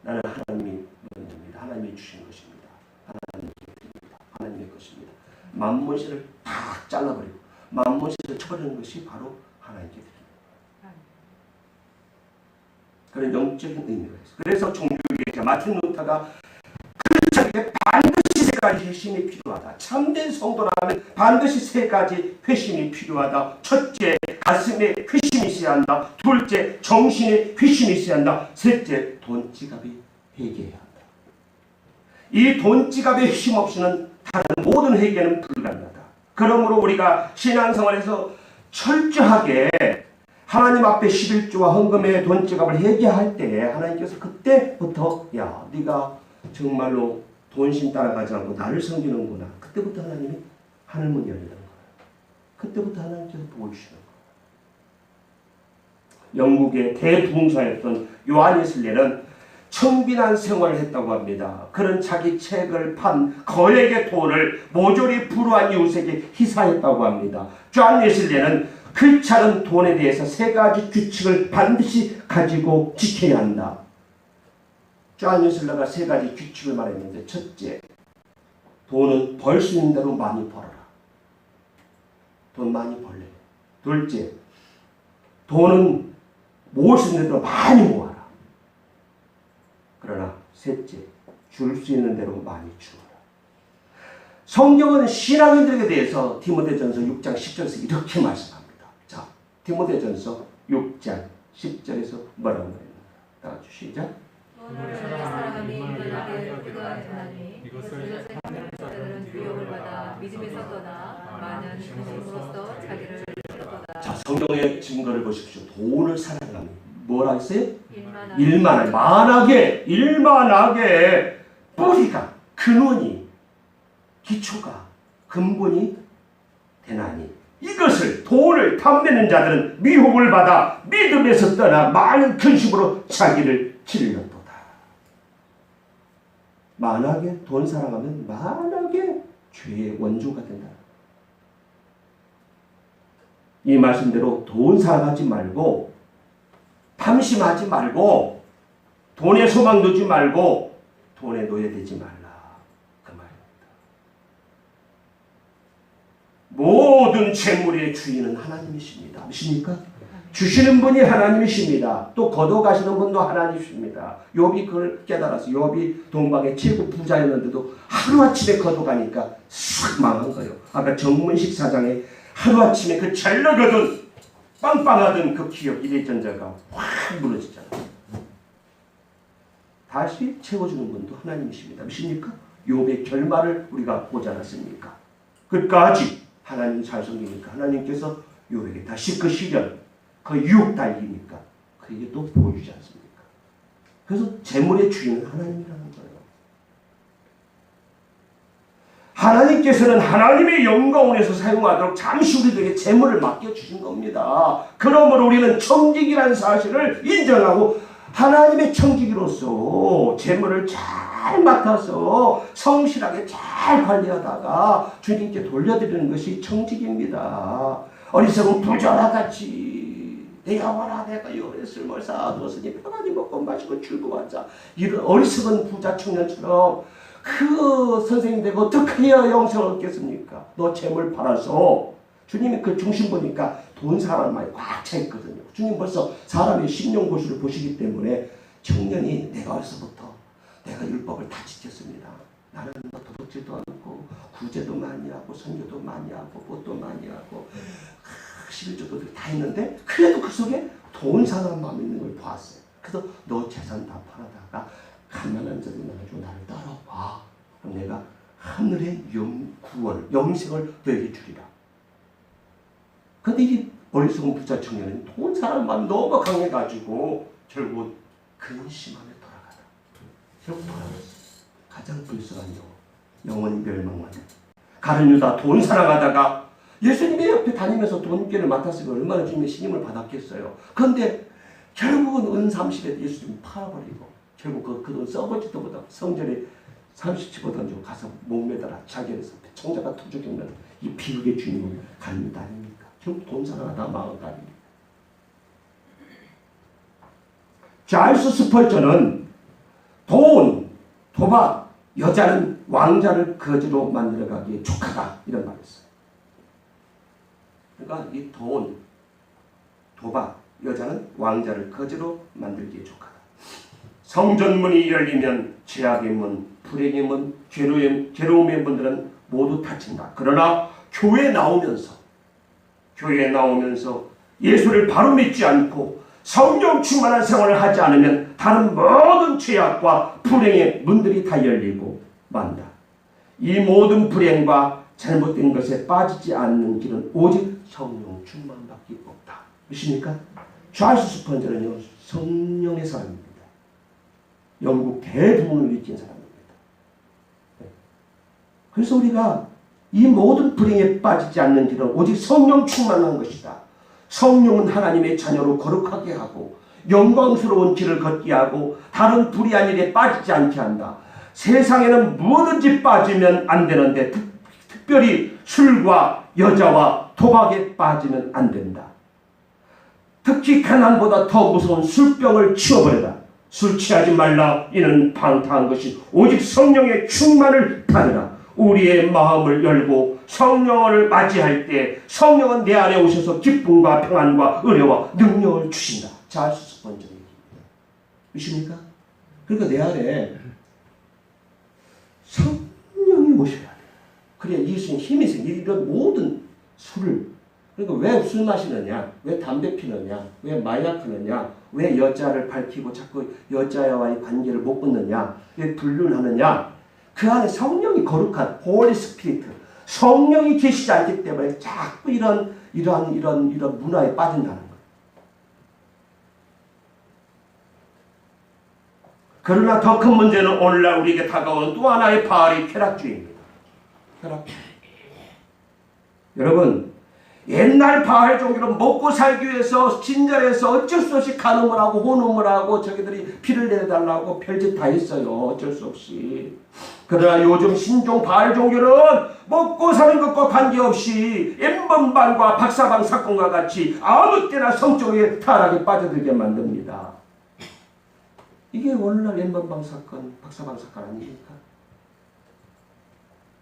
나는 하나님이 원입니다. 하나님이 주신 것입니다. 하나님께 드립니다. 하나님의 것입니다. 만문신을 딱 잘라버리고 만문신을 쳐버리는 것이 바로 하나님께 드립니다. 그런 영적인 의미가 있어요. 그래서 종교계자 마틴 루터가 크리스천에게 반드시 세 가지 회심이 필요하다. 참된 성도라면 반드시 세 가지 회심이 필요하다. 첫째, 가슴에 회심이 있어야 한다. 둘째, 정신에 회심이 있어야 한다. 셋째, 돈 지갑이 회개해야 한다. 이 돈 지갑의 회심 없이는 다른 모든 회개는 불가능하다. 그러므로 우리가 신앙생활에서 철저하게 하나님 앞에 11조와 헌금의 돈 지갑을 회개할 때 하나님께서 그때부터 야 네가 정말로 돈신 따라가지 않고 나를 섬기는구나. 그때부터 하나님이 하늘문 열리는 거예요. 그때부터 하나님께서 보여주시는 거예요. 영국의 대부흥사였던 요한 웨슬리는 청빈한 생활을 했다고 합니다. 그런 자기 책을 판 거액의 돈을 모조리 불우한 이웃에게 희사했다고 합니다. 존 웨슬리는 크리스찬은 돈에 대해서 세 가지 규칙을 반드시 가지고 지켜야 한다. 존 웨슬리가 세 가지 규칙을 말했는데, 첫째, 돈은 벌 수 있는 대로 많이 벌어라. 돈 많이 벌래. 둘째, 돈은 모을 수 있는 대로 많이 모아라. 그러나 셋째, 줄 수 있는 대로 많이 주어라. 성경은 신앙인들에 대해서 디모데전서 6장 10절에서 이렇게 말씀합니다. 자, 디모데전서 6장 10절에서 뭐라고 말합니까? 다 같이 시작. 돈을 사랑함이 인간에게 필요하니 이것을 찾는 자들은 유혹을 받아 믿음에서 떠나 많은 근심으로써 자기를 잃었도다. 자, 성경의 증거를 보십시오. 돈을 사랑함이 뭐라 했어요? 일만하게 일만하게 뿌리가 근원이 기초가 근본이 되나니 이것을 돈을 탐내는 자들은 미혹을 받아 믿음에서 떠나 많은 근심으로 자기를 찔렀도다. 만하게 돈 사랑하면 만하게 죄의 원조가 된다. 이 말씀대로 돈 사랑하지 말고 탐심하지 말고 돈에 소망 두지 말고 돈에 노예되지 말라. 그 말입니다. 모든 재물의 주인은 하나님이십니다. 믿습니까? 주시는 분이 하나님이십니다. 또 걷어가시는 분도 하나님이십니다. 욥이 그걸 깨달았어. 욥이 동방의 최고 부자였는데도 하루아침에 걷어가니까 싹 망한 거예요. 아까 정문식 사장의 하루아침에 그 잘 나가던 빵빵하던 그 기업 일회전자가 확 무너지잖아요. 다시 채워주는 분도 하나님이십니다. 믿습니까? 욥의 결말을 우리가 보지 않았습니까? 끝까지 하나님 잘 섬기니까 하나님께서 욥에게 다시 그 시련, 그 유혹 달기니까 그에게 또 보여주지 않습니까? 그래서 재물의 주인은 하나님이라는 거예요. 하나님께서는 하나님의 영광을 위해서 사용하도록 잠시 우리들에게 재물을 맡겨주신 겁니다. 그러므로 우리는 청지기라는 사실을 인정하고 하나님의 청지기로서 재물을 잘 잘 맡아서 성실하게 잘 관리하다가 주님께 돌려드리는 것이 청직입니다. 어리석은 부자와 같이 내가 와라 내가 요래 쓸모를 쌓아두었으니 편안히 먹고 마시고 즐거워하자. 이런 어리석은 부자 청년처럼 그 선생님 되고 어떻게 해야 영생을 얻겠습니까? 너 재물 팔아서 주님이 그 중심 보니까 돈 사람만이 꽉 차 있거든요. 주님 벌써 사람의 심령고시를 보시기 때문에 청년이 내가 어려서부터 내가 율법을 다 지켰습니다. 나는 뭐 도둑질도 않고 구제도 많이 하고 선교도 많이 하고 뭣도 많이 하고 11조도 다 했는데 그래도 그 속에 돈 사는 마음이 있는 걸 보았어요. 그래서 너 재산 다 팔아다가 가난한 자들 나가지고 나를 따라와. 그럼 내가 하늘의 구원, 영생을 너에게 주리라. 근데 이 어리석은 부자 청년은 돈 사는 마음이 너무 강해가지고 결국 근심함에 돌아가다. 결국 돌아갔어. 가장 불쌍한 영혼이 멸망하는 가룟 유다 돈 사랑하다가 예수님의 옆에 다니면서 돈계를 맡았으면 얼마나 주님의 신임을 받았겠어요. 그런데 결국은 은 30에 예수님을 팔아버리고 결국 그 돈 써보지도 못하고 성전에 30치고 던지고 가서 목매달아 자기에서 청자가 터져 겪는 이 비극의 주인공이 가룟 유다 아닙니까? 결국 돈 사랑하다 망한 거 아닙니까? 찰스 스펄전은 돈, 도박, 여자는 왕자를 거지로 만들어가기에 족하다 이런 말을 했어요. 그러니까 이 돈, 도박, 여자는 왕자를 거지로 만들기에 족하다. 성전문이 열리면 죄악의 문, 불행의 문, 괴로움의 문들은 모두 닫힌다. 그러나 교회에 나오면서 예수를 바로 믿지 않고 성령 충만한 생활을 하지 않으면 다른 모든 죄악과 불행의 문들이 다 열리고 만다. 이 모든 불행과 잘못된 것에 빠지지 않는 길은 오직 성령 충만밖에 없다. 믿습니까? 찰스 스펀저는요 성령의 사람입니다. 영국 대부분을 일으킨 사람입니다. 그래서 우리가 이 모든 불행에 빠지지 않는 길은 오직 성령 충만한 것이다. 성령은 하나님의 자녀로 거룩하게 하고 영광스러운 길을 걷게 하고 다른 불의한 일에 빠지지 않게 한다. 세상에는 뭐든지 빠지면 안 되는데 특별히 술과 여자와 도박에 빠지면 안 된다. 특히 가난보다 더 무서운 술병을 치워버려라. 술 취하지 말라. 이는 방탕한 것이 오직 성령의 충만을 받으라. 우리의 마음을 열고 성령을 맞이할 때 성령은 내 안에 오셔서 기쁨과 평안과 은혜와 능력을 주신다. 찰스 스펀저 얘기입니다. 믿습니까? 그러니까 내 안에 성령이 오셔야 돼. 그래야 예수님 힘이 생겨. 이런 모든 술을 그러니까 왜 술 마시느냐? 왜 담배 피느냐? 왜 마약 하느냐? 왜 여자를 밝히고 자꾸 여자와의 관계를 못 끊느냐? 왜 불륜하느냐? 그 안에 성령이 거룩한 홀리 스피리트, 성령이 계시지 않기 때문에 자꾸 이런 문화에 빠진다는 거예요. 그러나 더 큰 문제는 오늘날 우리에게 다가오는 또 하나의 바알이 쾌락주의입니다. 쾌락주의. 여러분, 옛날 바알 종교는 먹고 살기 위해서 진절해서 어쩔 수 없이 간음을 하고 혼음을 하고 저기들이 피를 내달라고 별짓 다 했어요. 어쩔 수 없이. 그러나 요즘 신종 바알 종교는 먹고 사는 것과 관계없이 엠번방과 박사방 사건과 같이 아무 때나 성적인 타락에 빠져들게 만듭니다. 이게 오늘날 엠번방 사건, 박사방 사건 아닙니까?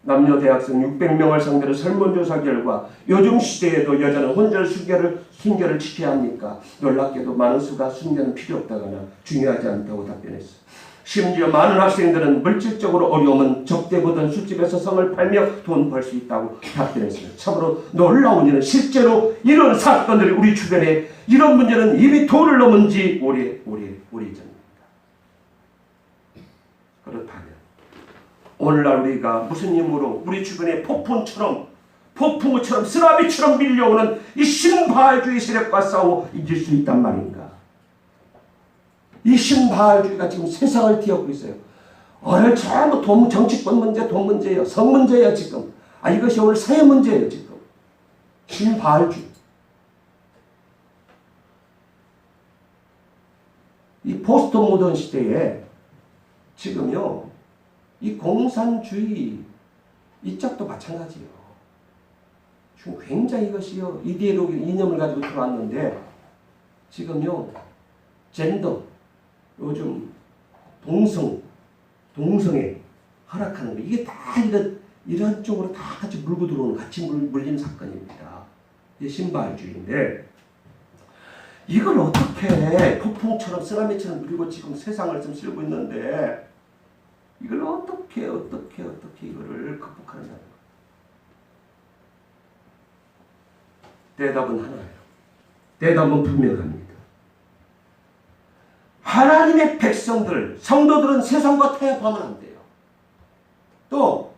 남녀 대학생 600명을 상대로 설문조사 결과 요즘 시대에도 여자는 혼절 순결을 지켜야 합니까? 놀랍게도 많은 수가 순결은 필요 없다거나 중요하지 않다고 답변했어. 심지어 많은 학생들은 물질적으로 어려움은 적대보던 술집에서 성을 팔며 돈 벌 수 있다고 답변했어요. 참으로 놀라운 일은 실제로 이런 사건들이 우리 주변에 이런 문제는 이미 도를 넘은 지 오래 전입니다. 그렇다면 오늘날 우리가 무슨 힘으로 우리 주변에 폭풍우처럼 쓰나미처럼 밀려오는 이 신바알주의 세력과 싸워 이길 수 있단 말인가? 이 신바알주의가 지금 세상을 뒤엎고 있어요. 전부 정치권 문제, 돈 문제예요. 성 문제예요 지금. 이것이 오늘 사회 문제예요 지금. 신바알주의. 이 포스트 모던 시대에 지금요 이 공산주의 이 짝도 마찬가지예요. 지금 굉장히 이것이요 이데올로기 이념을 가지고 들어왔는데 지금요 젠더 요즘 동성애 허락하는 거 이게 다 이런 쪽으로 다 같이 물고 들어오는 같이 물린 사건입니다. 이게 신발주의인데 이걸 어떻게 폭풍처럼 쓰나미처럼 누리고 지금 세상을 좀 쓸고 있는데 이걸 어떻게 이거를 극복하느냐. 대답은 하나예요. 대답은 분명합니다. 하나님의 백성들, 성도들은 세상과 타협하면 안 돼요. 또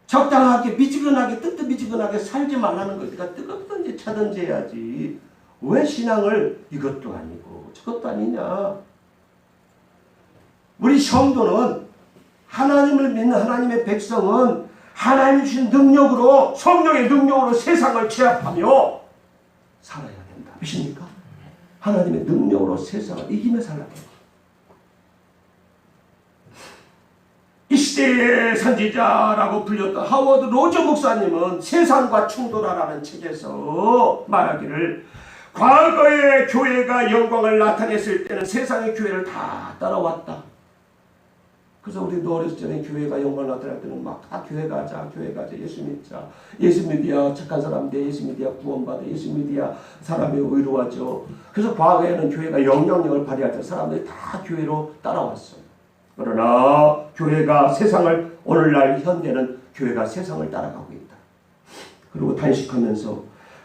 적당하게 미지근하게 뜨뜻미지근하게 살지 말라는 거. 그러니까 뜨겁든지 차든지 해야지. 왜 신앙을 이것도 아니고 저것도 아니냐. 우리 성도는 하나님을 믿는 하나님의 백성은 하나님이 주신 능력으로 성령의 능력으로 세상을 제압하며 살아야 된다. 믿습니까? 하나님의 능력으로 세상을 이기며 살아야 된다. 이 시대의 선지자라고 불렸던 하워드 로저 목사님은 세상과 충돌하라는 책에서 말하기를 과거의 교회가 영광을 나타냈을 때는 세상의 교회를 다 따라왔다. 그래서 우리도 어렸을 적에 교회가 영광을 나타낼 때는 막 다 교회 가자 예수 믿자 예수 믿어야 착한 사람 돼 예수 믿어야 구원받아 예수 믿어야 사람이 의로워져. 그래서 과거에는 교회가 영향력을 발휘할 때 사람들이 다 교회로 따라왔어요. 그러나 교회가 세상을 오늘날 현대는 교회가 세상을 따라가고 있다. 그리고 단식하면서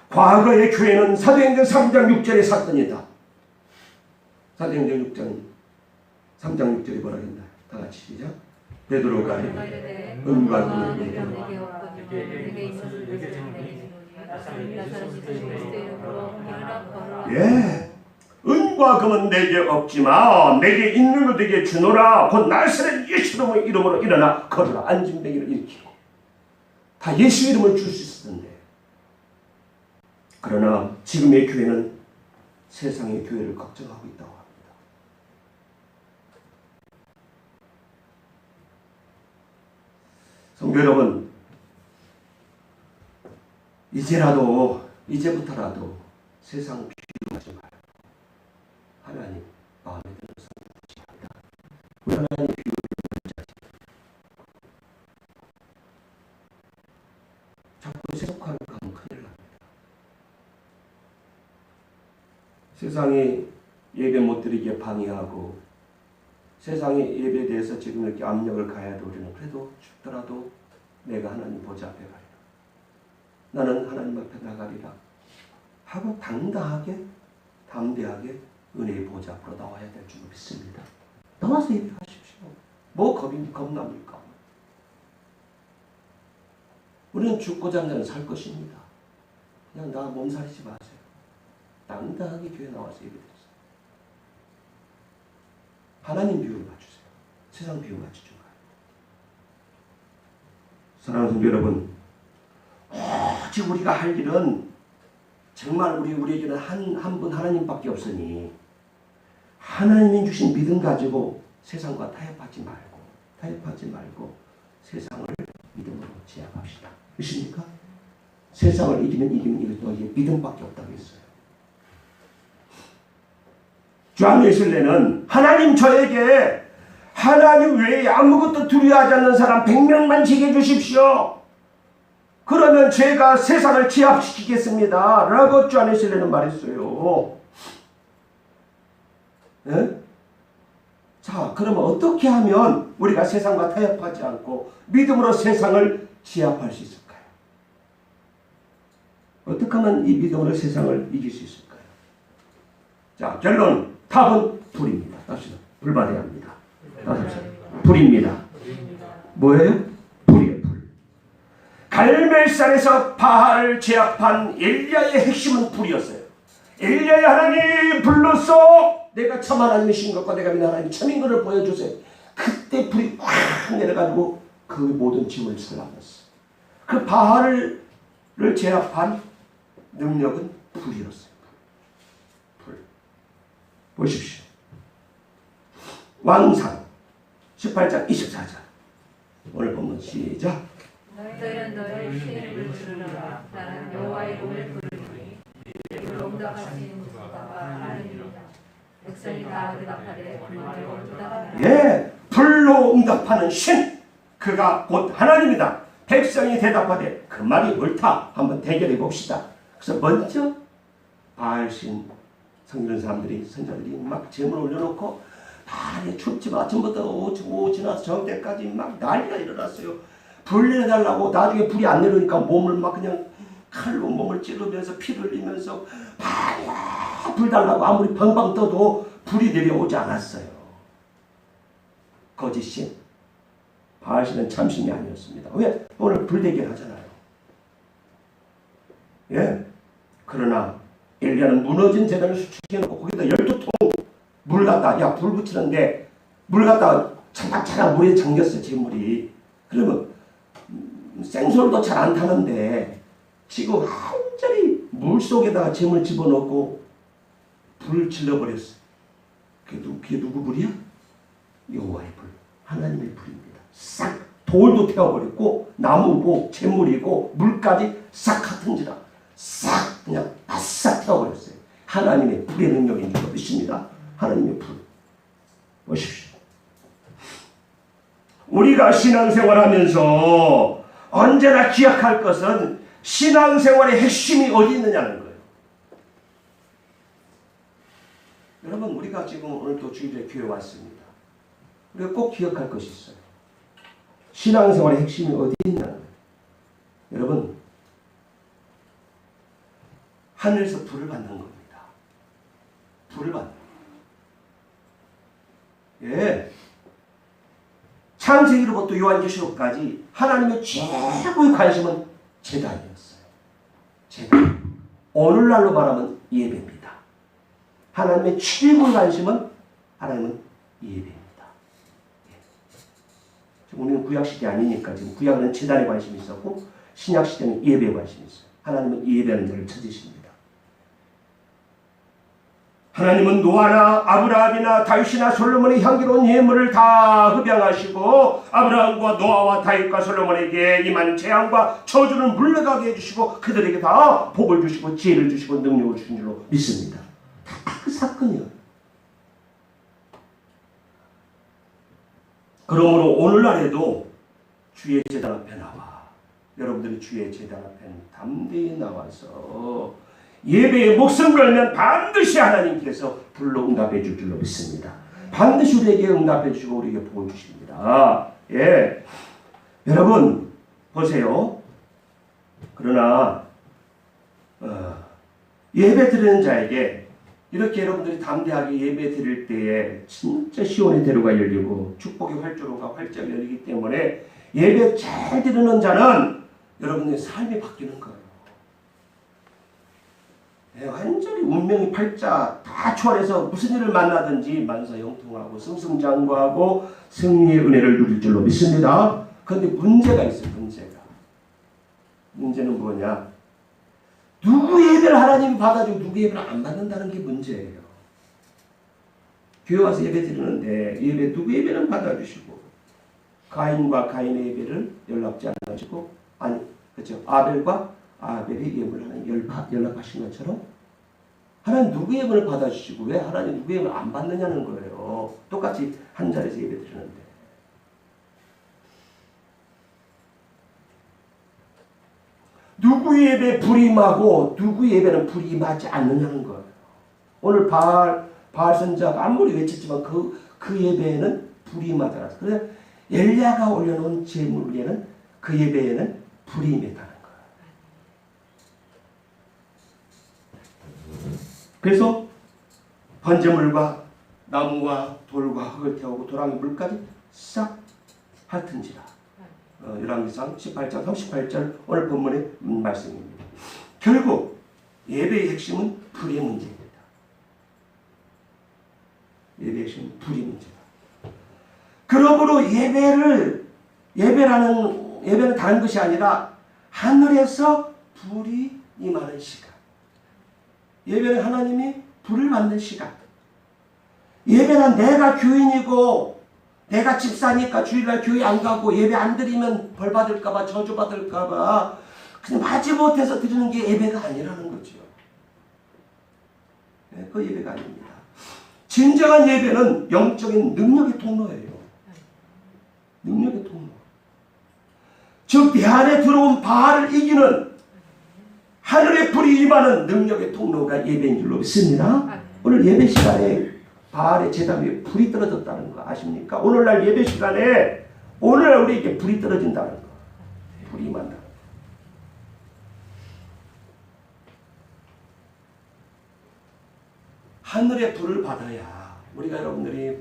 과거의 교회는 사도행전 3장 6절의 사건이다. 사도행전 3장 6절이 뭐라 했나? 다 같이 시작. 베드로가 은과 금을 내게 예, 은과 금은 내게 없지만 내게 있는 것 내게 주노라. 곧 나사렛 예수 이름으로 일어나 걸어라. 안진뱅이를 일으키고 다 예수 이름을 줄 수 있었는데 그러나 지금의 교회는 세상의 교회를 걱정하고 있다고 합니다. 성도 여러분, 이제부터라도 세상 비유하지 말고 하나님 마음에 드는 성도지 합니다. 우리 하나님 비유를 자식 자꾸 세속하는 거 하면 큰일 납니다. 세상이 예배 못 드리게 방해하고 세상의 예배에 대해서 지금 이렇게 압력을 가해도 우리는 그래도 죽더라도 내가 하나님 보좌 앞에 가리라. 나는 하나님 앞에 나가리라 하고 당당하게 담대하게 은혜의 보좌 앞으로 나와야 될 줄 믿습니다. 나와서 예배하십시오. 뭐 겁납니까? 우리는 죽고자 하는 자는 살 것입니다. 그냥 나 몸살리지 마세요. 당당하게 교회 나와서 예배드리세요. 하나님 비유를 맞추세요. 세상 비유 맞추지 마요. 사랑하는 성도 여러분, 오직 우리가 할 일은 정말 우리에게는 한 분 하나님밖에 없으니 하나님이 주신 믿음 가지고 세상과 타협하지 말고 세상을 믿음으로 제압합시다. 믿습니까? 세상을 이기는 이게 믿음밖에 없다고 했어요. 주안예술래는 하나님 저에게 하나님 외에 아무것도 두려워하지 않는 사람 100명만 지게 주십시오. 그러면 제가 세상을 제압시키겠습니다. 라고 주안예술래는 말했어요. 네? 자, 그러면 어떻게 하면 우리가 세상과 타협하지 않고 믿음으로 세상을 제압할 수 있을까요? 어떻게 하면 이 믿음으로 세상을 이길 수 있을까요? 자, 결론. 답은 불입니다. 답시다. 불 받아야 합니다. 불입니다. 뭐예요? 불이에요. 불. 갈멜산에서 바알을 제압한 엘리야의 핵심은 불이었어요. 엘리야의 하나님 불로써 내가 참 하나님이신 것과 내가 믿는 하나님 참인 것을 보여주세요. 그때 불이 확 내려가지고 그 모든 짐을 살라버렸어요. 그 바알을 제압한 능력은 불이었어요. 보십시오. 왕상 18장 24절 오늘 본문 시작. 너희는 너의 시름을 들으라. 나는 여호와의 이름을 부르니 이를 응답하시는 주가 하나님이다. 백성이 다 대답하되 불로 응답하라. 예, 불로 응답하는 신, 그가 곧 하나님이다. 백성이 대답하되 그 말이 옳다. 한번 대결해 봅시다. 그래서 먼저 바알신 성전 사람들이 선자들이 막 제물 올려놓고 발에 춥지만 아침부터 오후 지나서 저녁 때까지 막 난리가 일어났어요. 불 내려달라고. 나중에 불이 안 내려오니까 몸을 막 그냥 칼로 몸을 찌르면서 피를 흘리면서 발야 불 달라고 아무리 방방 떠도 불이 내려오지 않았어요. 거짓신. 바알신은 참신이 아니었습니다. 왜? 오늘 불대결 하잖아요. 예. 그러나 엘리야는 무너진 제단을 수축해놓고 거기다 12통 물 갖다, 야, 불 붙이는데 물 갖다가 차락차락 물에 잠겼어요, 제물이. 그러면 생솔도 잘 안 타는데 지금 완전히 물 속에다가 제물 집어넣고 불을 질러버렸어요. 그게 누구 불이야? 여호와의 불, 하나님의 불입니다. 싹 돌도 태워버렸고 나무고 제물이고 물까지 싹 같은지라 싹 그냥 바싹 태워버렸어요. 하나님의 불의 능력인 줄 믿습니다. 하나님의 불. 보십시오. 우리가 신앙생활하면서 언제나 기억할 것은 신앙생활의 핵심이 어디 있느냐는 거예요. 여러분, 우리가 지금 오늘 또 주일에 교회 왔습니다. 우리가 꼭 기억할 것이 있어요. 신앙생활의 핵심이 어디 있냐는 거예요. 여러분, 하늘에서 불을 받는 겁니다. 불을 받는 겁니다. 예. 창세기로부터 요한계시록까지 하나님의 최고의 관심은 제단이었어요. 제단. 오늘날로 말하면 예배입니다. 하나님의 최고의 관심은 하나님은 예배입니다. 예. 우리는 구약시대 아니니까 지금 구약은 제단에 관심이 있었고 신약시대는 예배에 관심이 있어요. 하나님은 예배하는 자를 찾으십니다. 하나님은 노아나 아브라함이나 다윗이나 솔로몬의 향기로운 예물을 다 흡양하시고 아브라함과 노아와 다윗과 솔로몬에게 임한 재앙과 저주를 물러가게 해주시고 그들에게 다 복을 주시고 지혜를 주시고 능력을 주신 줄로 믿습니다. 다 그 사건이에요. 그러므로 오늘날에도 주의 제단 앞에 나와 여러분들이 주의 제단 앞에 담대히 나와서 예배에 목숨 걸면 반드시 하나님께서 불로 응답해 줄 줄로 믿습니다. 반드시 우리에게 응답해 주시고 우리에게 복을 주십니다. 예, 여러분 보세요. 그러나 예배 드리는 자에게 이렇게 여러분들이 담대하게 예배 드릴 때에 진짜 시온의 대로가 열리고 축복의 활주로가 활짝 열리기 때문에 예배 잘 드리는 자는 여러분의 삶이 바뀌는 거예요. 네, 완전히 운명이 팔자 다 초월해서 무슨 일을 만나든지 만사형통하고 승승장구하고 승리의 은혜를 누릴 줄로 믿습니다. 그런데 문제가 있어요. 문제는 뭐냐? 누구 예배를 하나님이 받아주고 누구 예배를 안 받는다는 게 문제예요. 교회 와서 예배 드리는데 예배 누구 예배는 받아주시고 가인과 가인의 예배를 연락지 않으시고 아니 그렇죠. 아벨과 아벨의 예물을 하나님 연락하신 것처럼 하나님 누구 예물을 받아주시고 왜 하나님 누구 예물을 안 받느냐는 거예요. 똑같이 한 자리에서 예배 드리는데 누구 예배 불이 임하고 누구 예배는 불이 임하지 않느냐는 거예요. 오늘 바알 선자가 아무리 외쳤지만 그 예배에는 불이 임하더라. 그래서 엘리야가 올려놓은 제물 위에는 그 예배에는 불이 임했다는 거예요. 그래서 번제물과 나무와 돌과 흙을 태우고 도랑이 물까지 싹 핥은지라. 열왕기상 18장 38절 오늘 본문의 말씀입니다. 결국 예배의 핵심은 불의 문제입니다. 예배의 핵심은 불의 문제다. 그러므로 예배는 다른 것이 아니라 하늘에서 불이 임하는 시간. 예배는 하나님이 불을 받는 시간. 예배는 내가 교인이고 내가 집사니까 주일날 교회 안 가고 예배 안 드리면 벌 받을까봐 저주 받을까봐 그냥 마지못해서 드리는 게 예배가 아니라는 거죠. 네, 그 예배가 아닙니다. 진정한 예배는 영적인 능력의 통로예요. 능력의 통로. 즉 내 안에 들어온 바알을 이기는 하늘의 불이 임하는 능력의 통로가 예배인 줄로 믿습니다. 오늘 예배 시간에 바알의 제단 위에 불이 떨어졌다는 거 아십니까? 오늘날 예배 시간에 오늘날 우리에게 불이 떨어진다는 거. 불이 임한다. 하늘의 불을 받아야 우리가 여러분들이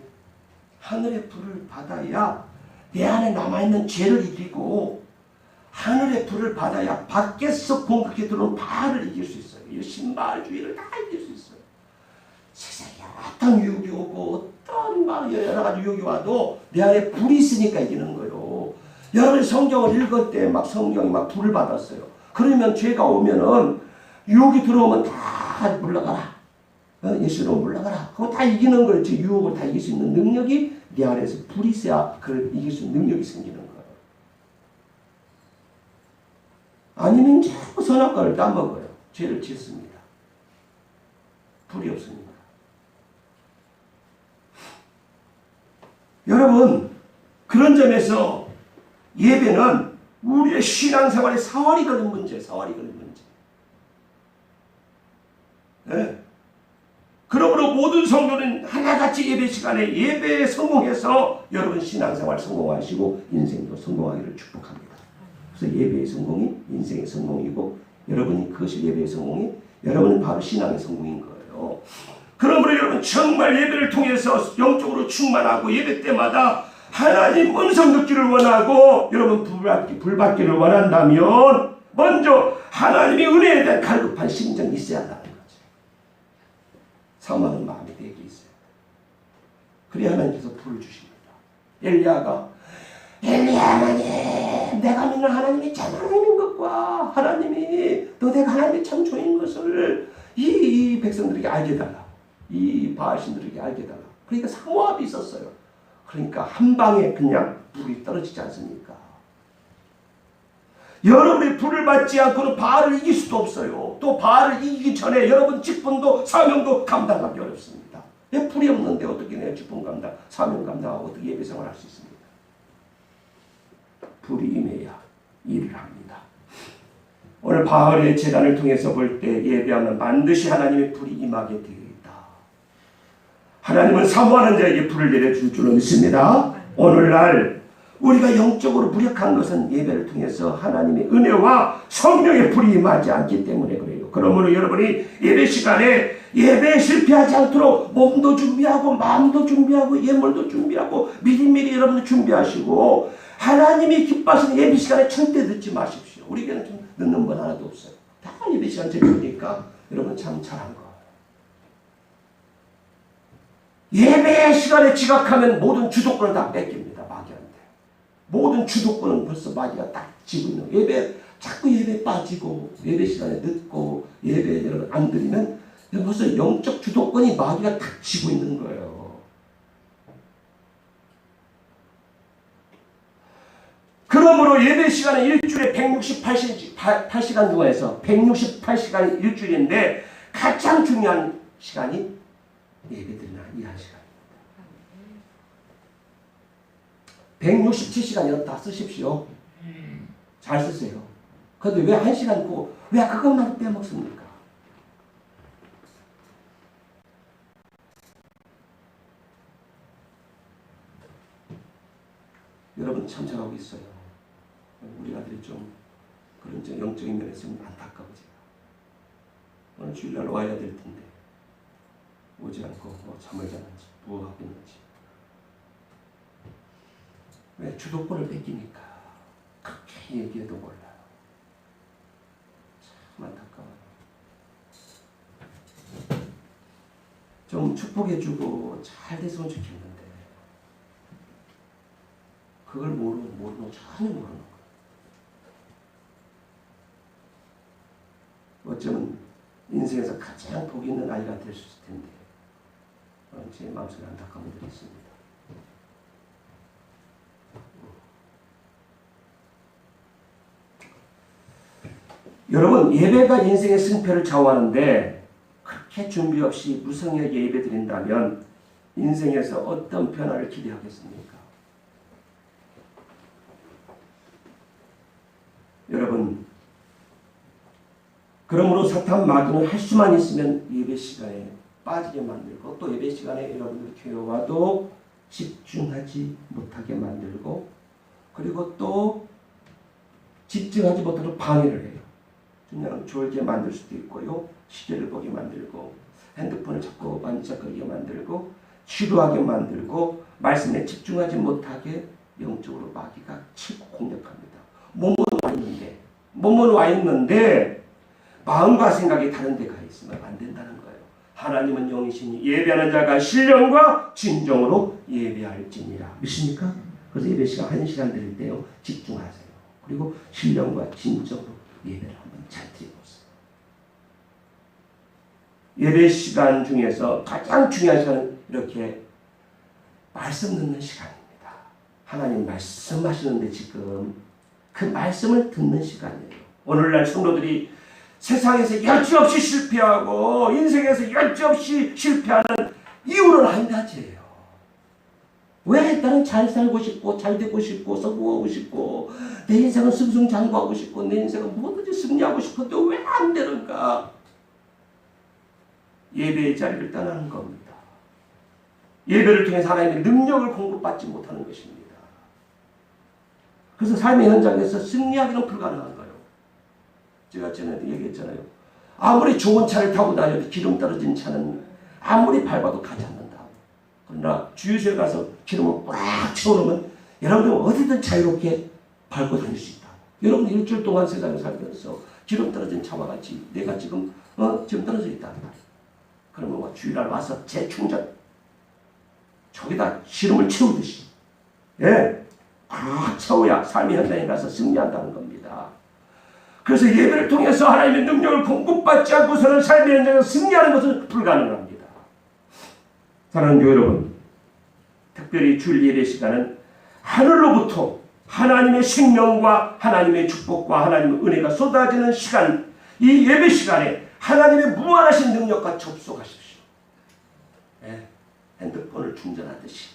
하늘의 불을 받아야 내 안에 남아있는 죄를 이기고 하늘의 불을 받아야 밖에서 공격해 들어온 바알을 이길 수 있어요. 이 신바알주의를 다 이길 수 있어요. 세상에 어떤 유혹이 오고 어떤 막 여러 가지 유혹이 와도 내 안에 불이 있으니까 이기는 거예요. 여러분 성경을 읽을 때 막 성경이 막 불을 받았어요. 그러면 죄가 오면은 유혹이 들어오면 다 물러가라. 예수로 물러가라. 그거 다 이기는 거예요. 즉 유혹을 다 이길 수 있는 능력이 내 안에서 불이 있어야 그걸 이길 수 있는 능력이 생기는 거예요. 아니면 자꾸 선악과를 따먹어요. 죄를 짓습니다. 불이 없습니다. 여러분 그런 점에서 예배는 우리의 신앙생활에 사활이 걸린 문제, 사활이 걸린 문제. 네. 그러므로 모든 성도는 하나같이 예배 시간에 예배에 성공해서 여러분 신앙생활 성공하시고 인생도 성공하기를 축복합니다. 그래서 예배의 성공이 인생의 성공이고 여러분이 그것이 예배의 성공이 여러분은 바로 신앙의 성공인 거예요. 그러므로 여러분 정말 예배를 통해서 영적으로 충만하고 예배 때마다 하나님 음성 듣기를 원하고 여러분 불 받기를 원한다면 먼저 하나님의 은혜에 대한 갈급한 심정이 있어야 한다는 거죠. 사모하는 마음이 되게 있어요. 그래야 하나님께서 불을 주십니다. 엘리야가 엘리야 하나님 내가 믿는 하나님이 참 하나님인 것과 하나님이 너 내가 하나님의 참 종인 것을 이 백성들에게 알게 달라. 이 바알신들에게 알게 달라. 그러니까 사모함이 있었어요. 그러니까 한 방에 그냥 불이 떨어지지 않습니까? 여러분이 불을 받지 않고는 바알을 이길 수도 없어요. 또 바알을 이기기 전에 여러분 직분도 사명도 감당하기 어렵습니다. 왜 불이 없는데 어떻게 내 직분 감당, 사명 감당하고 어떻게 예배생활 할 수 있습니까? 불이 임해야 일을 합니다. 오늘 바알의 제단을 통해서 볼 때 예배하면 반드시 하나님의 불이 임하게 되어 있다. 하나님은 사모하는 자에게 불을 내려줄 줄로 믿습니다. 오늘날 우리가 영적으로 무력한 것은 예배를 통해서 하나님의 은혜와 성령의 불이 임하지 않기 때문에 그래요. 그러므로 여러분이 예배 시간에 예배에 실패하지 않도록 몸도 준비하고 마음도 준비하고 예물도 준비하고 미리미리 여러분들 준비하시고 하나님이 기뻐하시는 예배 시간에 절대 늦지 마십시오. 우리에게는 좀 늦는 건 하나도 없어요. 다 예배 시간 제대로니까 여러분 참 잘한 거. 예배 시간에 지각하면 모든 주도권을 다 뺏깁니다. 마귀한테. 모든 주도권은 벌써 마귀가 딱 쥐고 있는 거예요. 예배 자꾸 예배 빠지고 예배 시간에 늦고 예배 여러분 안 드리면 벌써 영적 주도권이 마귀가 딱 쥐고 있는 거예요. 그러므로 예배 시간은 일주일에 168시간 중에서 168시간이 일주일인데 가장 중요한 시간이 예배드리나 이 한 시간. 167시간이었다 쓰십시오. 잘 쓰세요. 그런데 왜 1시간 고 왜 그것만 빼먹습니까? 여러분 참 잘하고 있어요. 우리 아들이 좀 그런 영적인 면에서는 안타까워져요. 오늘 주일날 와야 될 텐데 오지 않고 뭐 잠을 자는지 누워가고 있는지. 왜? 주도권을 뺏기니까. 그렇게 얘기해도 몰라요. 참 안타까워요. 좀 축복해주고 잘 됐으면 좋겠는데 그걸 모르고 전혀 모르는 거예요. 어쩌면 인생에서 가장 복 있는 아이가 될 수 있을 텐데 제 마음속에 안타까움이 있습니다. 여러분, 예배가 인생의 승패를 좌우하는데 그렇게 준비 없이 무성하게 예배 드린다면 인생에서 어떤 변화를 기대하겠습니까? 여러분, 그러므로 사탄 마귀는 할 수만 있으면 예배 시간에 빠지게 만들고 또 예배 시간에 여러분들 교회 와도 집중하지 못하게 만들고 그리고 또 집중하지 못하도록 방해를 해요. 그냥 졸게 만들 수도 있고요. 시계를 보게 만들고 핸드폰을 자꾸 만지작거리게 만들고 지루하게 만들고 말씀에 집중하지 못하게 영적으로 마귀가 치고 공격합니다. 몸은 와 있는데 마음과 생각이 다른 데 가 있으면 안 된다는 거예요. 하나님은 영이시니 예배하는 자가 신령과 진정으로 예배할지니라. 믿습니까? 그래서 예배 시간 1시간 드릴 때요. 집중하세요. 그리고 신령과 진정으로 예배를 한번 잘 드려보세요. 예배 시간 중에서 가장 중요한 시간은 이렇게 말씀 듣는 시간입니다. 하나님 말씀하시는데 지금 그 말씀을 듣는 시간이에요. 오늘날 성도들이 세상에서 여지없이 실패하고 인생에서 여지없이 실패하는 이유는 한 가지예요. 왜? 나는 잘 살고 싶고 잘 되고 싶고 성공하고 싶고 내 인생은 승승장구하고 싶고 내 인생은 뭐든지 승리하고 싶은데 왜 안 되는가? 예배의 자리를 떠나는 겁니다. 예배를 통해서 하나님의 능력을 공급받지 못하는 것입니다. 그래서 삶의 현장에서 승리하기는 불가능한 거예요. 제가 전에도 얘기했잖아요. 아무리 좋은 차를 타고 다녀도 기름 떨어진 차는 아무리 밟아도 가지 않는다. 그러나 주유소에 가서 기름을 꽉 채워놓으면 여러분들 어디든 자유롭게 밟고 다닐 수 있다. 여러분 일주일 동안 세상에 살면서 기름 떨어진 차와 같이 내가 지금 떨어져 있다는 말이에요. 그러면 주일날 와서 재충전 저기다 기름을 채우듯이 꽉 채워야 삶의 현장에 가서 승리한다는 겁니다. 그래서 예배를 통해서 하나님의 능력을 공급받지 않고서는 삶의 현장에서 승리하는 것은 불가능합니다. 사랑하는 교회 여러분, 특별히 주일 예배 시간은 하늘로부터 하나님의 생명과 하나님의 축복과 하나님의 은혜가 쏟아지는 시간, 이 예배 시간에 하나님의 무한하신 능력과 접속하십시오. 핸드폰을 충전하듯이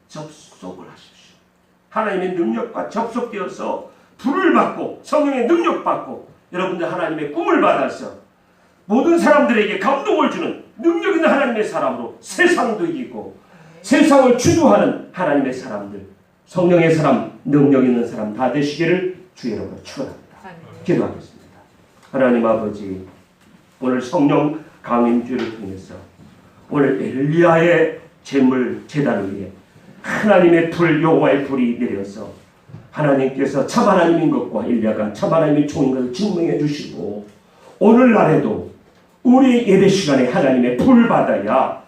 접속을 하십시오. 하나님의 능력과 접속되어서 불을 받고 성령의 능력 받고 여러분들 하나님의 꿈을 받아서 모든 사람들에게 감동을 주는 능력 있는 하나님의 사람으로 세상도 이기고 세상을 주도하는 하나님의 사람들, 성령의 사람, 능력 있는 사람 다 되시기를 주의 이름으로 축원합니다. 기도하겠습니다. 하나님 아버지, 오늘 성령 강림주를 통해서 오늘 엘리야의 제물 제단을 위해 하나님의 불, 여호와의 불이 내려서 하나님께서 참 하나님인 것과 엘리야가 참 하나님의 종인 것을 증명해 주시고 오늘날에도 우리 예배 시간에 하나님의 불 받아야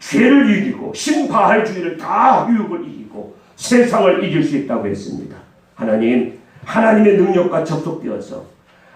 죄를 이기고 신바할 주의를 다 유혹을 이기고 세상을 이길 수 있다고 했습니다. 하나님, 하나님의 능력과 접속되어서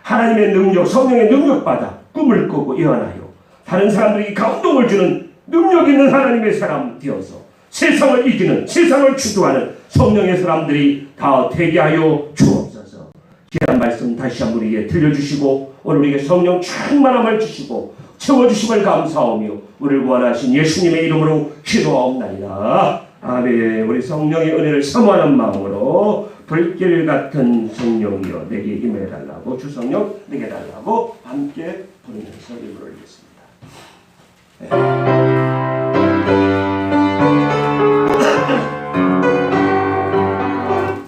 하나님의 능력, 성령의 능력 받아 꿈을 꾸고 예언하여 다른 사람들에게 감동을 주는 능력 있는 하나님의 사람 되어서 세상을 이기는, 세상을 주도하는 성령의 사람들이 다 되게 하여 주옵소서. 귀한 말씀 다시 한번 우리에게 들려주시고 오늘 우리에게 성령 충만함을 주시고 채워주심을 감사하며 우리를 구원하신 예수님의 이름으로 기도하옵나이다. 아멘. 우리 성령의 은혜를 사모하는 마음으로 불길 같은 성령이여 내게 임해달라고, 주성령 내게 달라고 함께 부르면서 입을 올리겠습니다.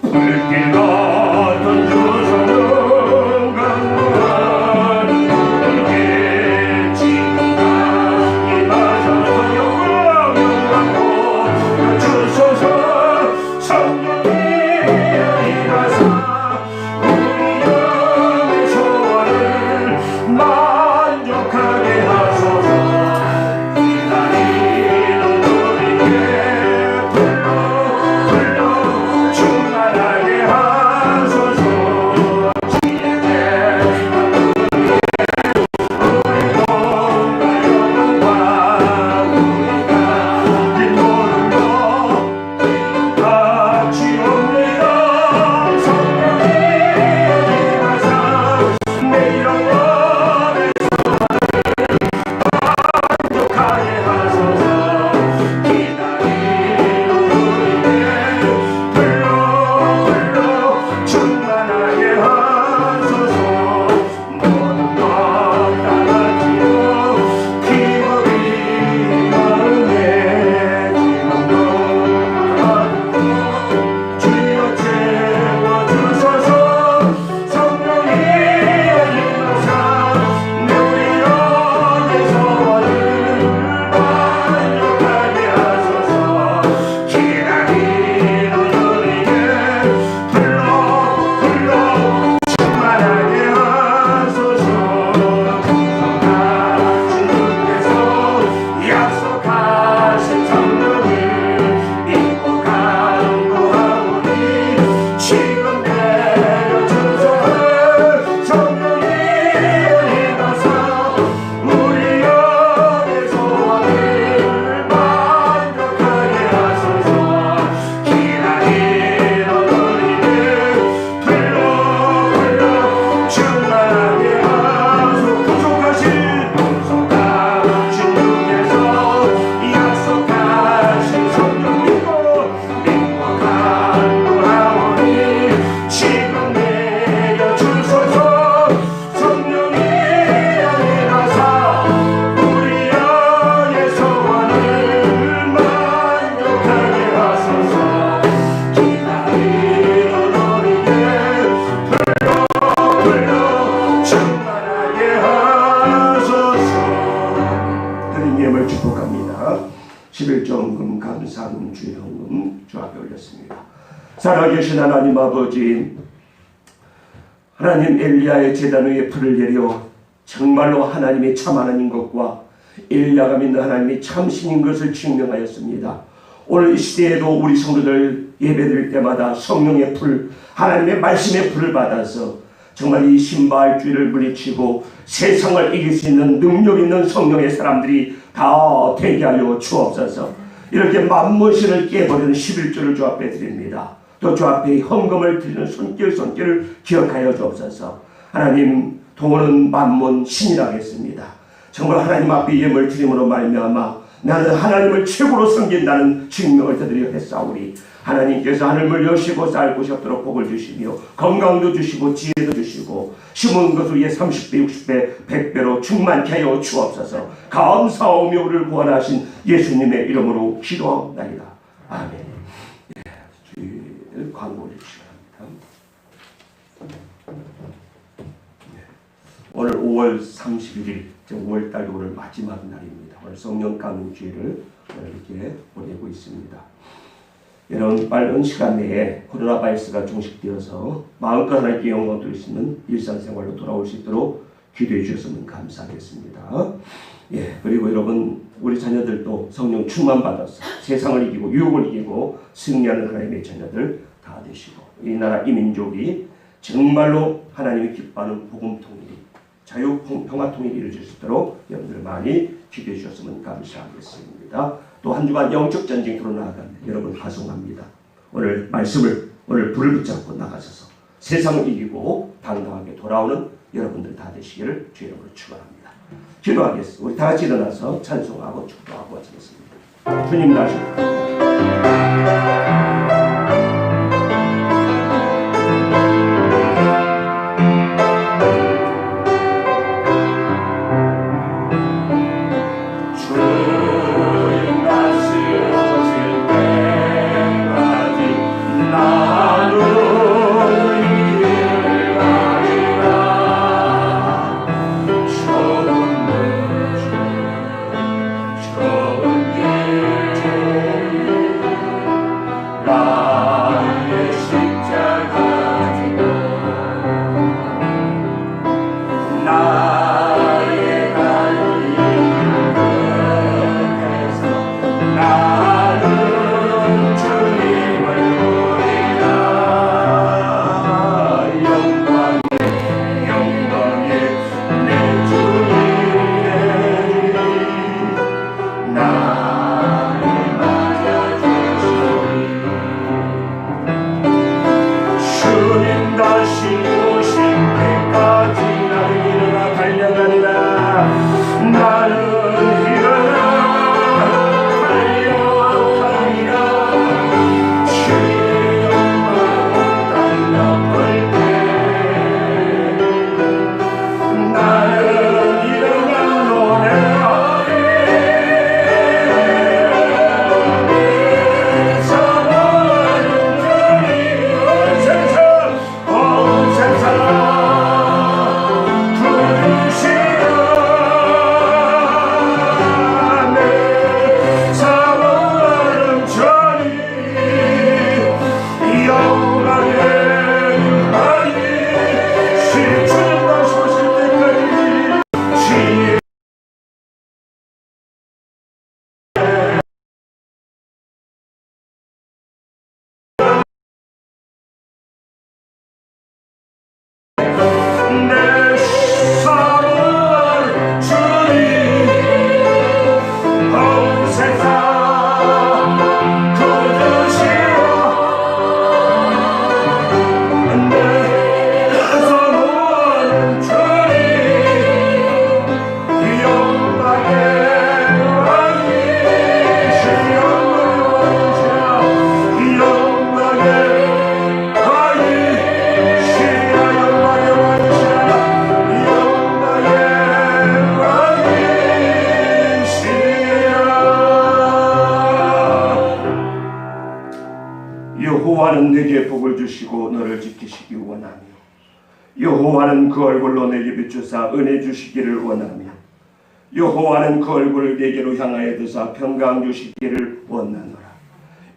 불길 같은 주성령 강구한 불길 지금까 임하셔서 영광 주소서. 성령이 일하사 우리 영의 소원을 만족하게 하소서. 11조헌금, 감사금, 주일헌금 주 앞에 올렸습니다. 살아계신 하나님 아버지, 하나님 엘리야의 제단 위에 불을 내려 정말로 하나님이 참 하나님 것과 엘리야가 믿는 하나님이 참신인 것을 증명하였습니다. 오늘 이 시대에도 우리 성도들 예배드릴 때마다 성령의 불, 하나님의 말씀의 불을 받아서 정말 이 신바알주의를 물리치고 세상을 이길 수 있는 능력 있는 성령의 사람들이 다 되게 하여 주옵소서. 이렇게 만문신을 깨버리는 11조를 주 앞에 드립니다. 또 주 앞에 헌금을 드리는 손길을 기억하여 주옵소서. 하나님, 동원은 만문 신이라겠습니다. 정말 하나님 앞에 예물 드림으로 말미암아 나는 하나님을 최고로 섬긴다는 증명을 드리려 했사오니 하나님께서 하늘을 여시고 쌀 곳이 없도록 복을 주시며 건강도 주시고 지혜도 주시고 심은 것 위에 30배 60배 100배로 충만케 하여 주옵소서. 감사하며 우리를 구원하신 예수님의 이름으로 기도하옵나이다. 아멘. 주일 광고 주시기 바랍니다. 오늘 5월 31일 5월달 오늘 마지막 날입니다. 오늘 성령 강림 주일을 이렇게 보내고 있습니다. 이런 빠른 시간 내에 코로나 바이러스가 종식되어서 마음껏 하나님께 영광 돌릴 수 있는 일상생활로 돌아올 수 있도록 기도해 주셨으면 감사하겠습니다. 그리고 여러분, 우리 자녀들도 성령 충만 받아서 세상을 이기고 유혹을 이기고 승리하는 하나님의 자녀들 다 되시고 이 나라 이 민족이 정말로 하나님이 기뻐하는 복음 통일이 자유 평화 통일이 이루어질 수 있도록 여러분들 많이 기도해 주셨으면 감사하겠습니다. 또 한 주간 영적 전쟁 으로 나아갑니다. 여러분 파송합니다. 오늘 말씀을 오늘 불을 붙잡고 나가셔서 세상을 이기고 당당하게 돌아오는 여러분들 다 되시기를 주의 이름으로 축원합니다. 기도하겠습니다. 우리 다 같이 일어나서 찬송하고 축도하고 하시겠습니다. 주님 나시고 여호와는 내게 복을 주시고 너를 지키시기 원하며 여호와는 그 얼굴로 내게 비추사 은혜 주시기를 원하며 여호와는 그 얼굴을 내게로 향하여 드사 평강 주시기를 원하노라.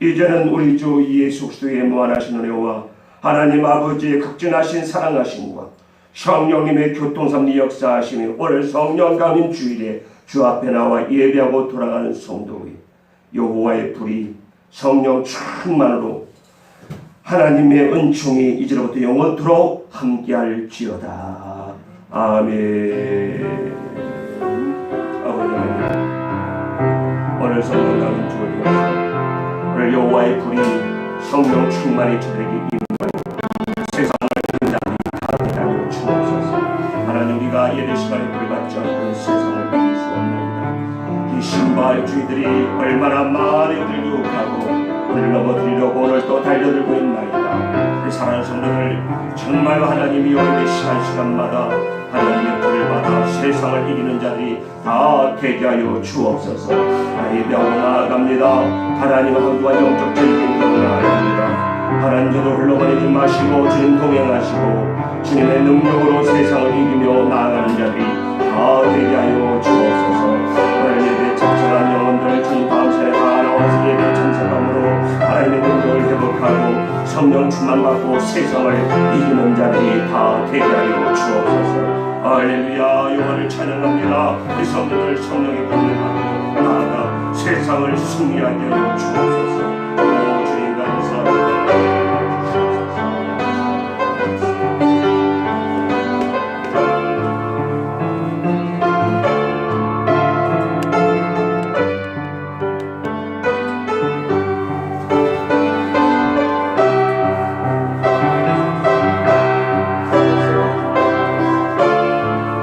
이제는 우리 주 예수 그리스도의 무한하신 은혜와 하나님 아버지의 극진하신 사랑하심과 성령님의 교통섭리 역사하심이 오늘 성령 강림 주일에 주 앞에 나와 예배하고 돌아가는 성도의 여호와의 불이 성령 충만으로 하나님의 은총이 이제로부터 영원토록 함께할지어다. 아멘. 아버지, 오늘 성령 강림 주일 오늘 여호와의 불이 성령 충만히 저에게 임하여 세상을 인자하니 다하여 주옵소서. 하나님, 우리가 예배 시간에 불이 받지 않고 세상을 이길 수 없나이다. 이 신바의 주의들이 얼마나 많은 우리를 유혹하고 우리를 넘어뜨리려고 오늘 또 달려들고 있나이다. 우리 사랑하는 성도들, 정말 하나님이 오늘 시간마다 하나님의 불을 받아 세상을 이기는 자들이 다 되게 하여 주옵소서. 예배하고 나아갑니다. 하나님 한두한 영적 전쟁으로 나아갑니다. 하나님, 저도 흘러버리지 마시고 주님 동행하시고 주님의 능력으로 세상을 이기며 나아가는 자들이 다 되게 하여 주옵소서. 오늘 예배 참석한 영혼들 주님 다음 시간에 다 나와서 예배 참석함으로 하나님의 능력을 회복하고 성령 충만받고 세상을 이기는 자들이 다 되게 하여 주옵소서. 할렐루야. 여호와를 찬양합니다. 우리 성도들 성령의 권능을 받고 나아가 세상을 승리하게 하여 주옵소서.